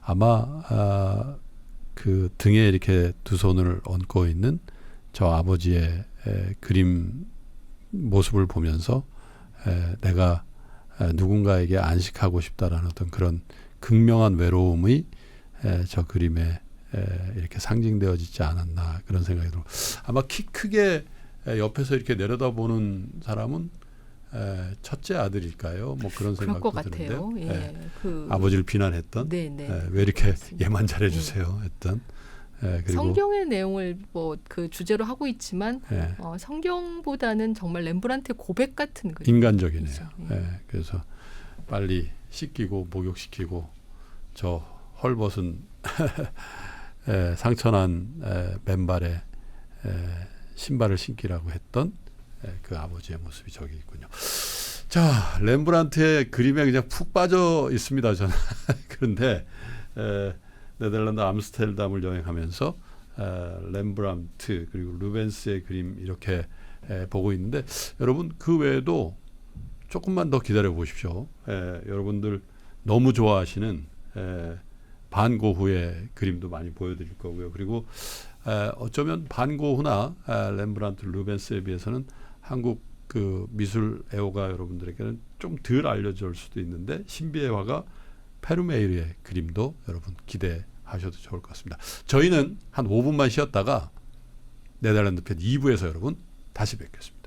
아마 그 등에 이렇게 두 손을 얹고 있는 저 아버지의 그림 모습을 보면서 내가 누군가에게 안식하고 싶다라는 어떤 그런 극명한 외로움이 저 그림에 이렇게 상징되어지지 않았나 그런 생각이 들어요. 아마 키 크게 옆에서 이렇게 내려다보는 사람은 첫째 아들일까요? 뭐 그런 그럴 것 생각도 같아요. 드는데 예. 그 아버지를 비난했던 네네. 왜 이렇게 맞습니다. 얘만 잘해주세요 했던 그리고 성경의 내용을 뭐 그 주제로 하고 있지만 예, 성경보다는 정말 렘브란트의 고백 같은 그 인간적이네요. 예. 예, 그래서 빨리 씻기고 목욕시키고 저 헐벗은 상처난 맨발에 신발을 신기라고 했던 그 아버지의 모습이 저기 있군요. 자, 렘브란트의 그림에 그냥 푹 빠져 있습니다. 저는 그런데 네덜란드 암스테르담을 여행하면서 렘브란트 그리고 루벤스의 그림 이렇게 보고 있는데 여러분 그 외에도 조금만 더 기다려 보십시오. 여러분들 너무 좋아하시는 반고흐의 그림도 많이 보여드릴 거고요. 그리고 어쩌면 반고흐나 렘브란트, 루벤스에 비해서는 한국 그 미술 애호가 여러분들에게는 좀 덜 알려질 수도 있는데 신비의 화가 페르메이르의 그림도 여러분 기대하셔도 좋을 것 같습니다. 저희는 한 5분만 쉬었다가 네덜란드 편 2부에서 여러분 다시 뵙겠습니다.